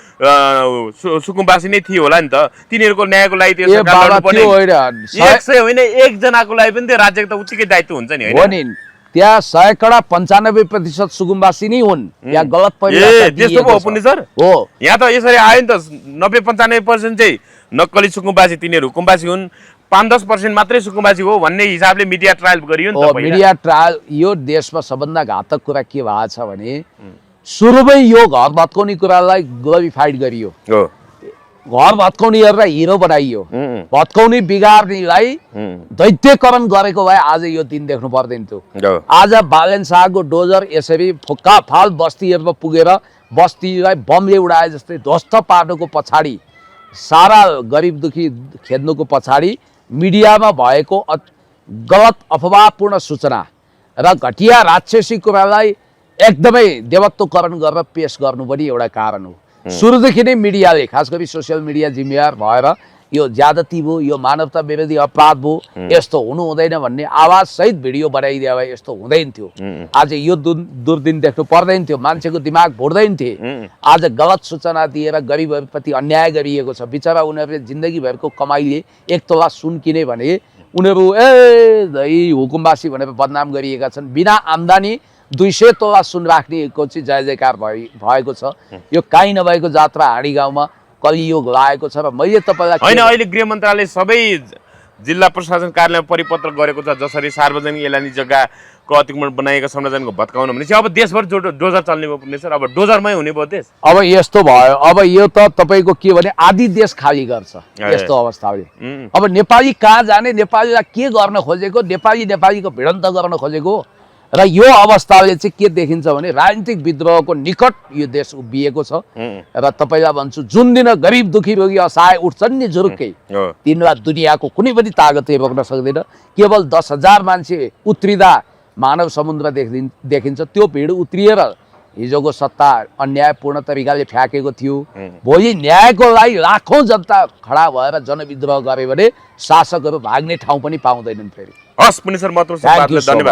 सुकुम्बासी नै थियो होला नि त। तिनीहरूको न्यायको लागि त्यो सरकार लड्नु पर्ने 100 होइन, 1 जनाको लागि पनि त्यो राज्यको त उत्तिकै दायित्व हुन्छ नि, होइन? त्यहाँ 100% सुकुम्बासी नै हुन्। त्यहाँ गलत त्यस्तो पो हो पुण्य सर हो। यहाँ त यसरी आयो नि त 90-95% चाहिँ नक्कली सुकुम्बासी, तिनीहरू हुकुम्बासी हुन्, 5-10% मात्रै सुकुम्बासी हो भन्ने हिसाबले मिडिया ट्रायल गरियो नि त। मिडिया ट्रायल यो देशमा सबभन्दा घातक कुरा के भएको छ भने सुरुमै यो घर भत्काउने कुरालाई ग्लोरिफाइड गरियो। घर भत्काउनेहरूलाई हिरो बनाइयो, भत्काउने बिगार्नेलाई दैत्यकरण गरेको भए आज यो दिन देख्नु पर्दैन थियो। आज बालेन शाहको डोजर यसरी फुक्का फाल बस्तीहरूमा पुगेर बस्तीलाई बमले उडाए जस्तै ध्वस्त पार्नुको पछाडि, सारा गरिब दुखी खेद्नुको पछाडि मिडियामा भएको गलत अफवाहपूर्ण सूचना र घटिया राक्षसी कुरालाई एकदमै देवत्वकरण गरेर पेश गर्नु पनि एउटा कारण हो। सुरुदेखि नै मिडियाले, खास गरी सोसियल मिडिया जिम्मेवार भएर यो ज्यादती भयो, यो मानवता विरोधी अपराध भयो, यस्तो हुनु हुँदैन भन्ने आवाज सहित भिडियो बनाइदिए भए यस्तो हुँदैन थियो। आज यो दुर्दिन देख्नु पर्दैन थियो, मान्छेको दिमाग भुट्दैन थिए। आज गलत सूचना दिएर गरिबहरूप्रति अन्याय गरिएको छ। बिचरा उनीहरूले जिन्दगीभरको कमाइले 1 तोला सुन किने भने उनीहरू हुकुमबासी भनेर बदनाम गरिएका छन्। बिना आम्दानी 200 तोला सुन राख्नेको चाहिँ जय जयकार भएको छ। यो काहीँ नभएको जात्रा हाँडी गाउँमा कलियोग लागेको छ। र मैले तपाईँलाई होइन, अहिले गृह मन्त्रालय सबै जिल्ला प्रशासन कार्यालयमा परिपत्र गरेको छ जसरी सार्वजनिक एलानी जग्गाको अतिक्रमण बनाएका संरचनाको भत्काउनु भनेपछि अब देशभर डोजर चल्ने भयो पुण्य सर। अब डोजरमै हुने भयो देश। अब यस्तो भयो, अब यो त तपाईँको के भने आधी देश खाली गर्छ यस्तो अवस्थाले। अब नेपाली कहाँ जाने, नेपालीलाई के गर्न खोजेको, नेपालीको भिडन्त गर्न खोजेको। र यो अवस्थाले चाहिँ के देखिन्छ भने राजनीतिक विद्रोहको निकट यो देश उभिएको छ। र तपाईँलाई भन्छु, जुन दिन गरिब दुखी रोगी असहाय उठ्छन् नि झुरुक्कै, तिनलाई दुनियाँको कुनै पनि तागतले रोक्न सक्दैन। केवल 10,000 मान्छे उत्रिँदा मानव समुद्र देखिन्छ। त्यो भिड उत्रिएर हिजोको सत्ता अन्यायपूर्ण तरिकाले फ्याँकेको थियो। भोलि न्यायको लागि लाखौँ जनता खडा भएर जनविद्रोह गरे भने शासकहरू भाग्ने ठाउँ पनि पाउँदैनन् फेरि। हस् पुण्य सर, महत्त्वपूर्ण धन्यवाद।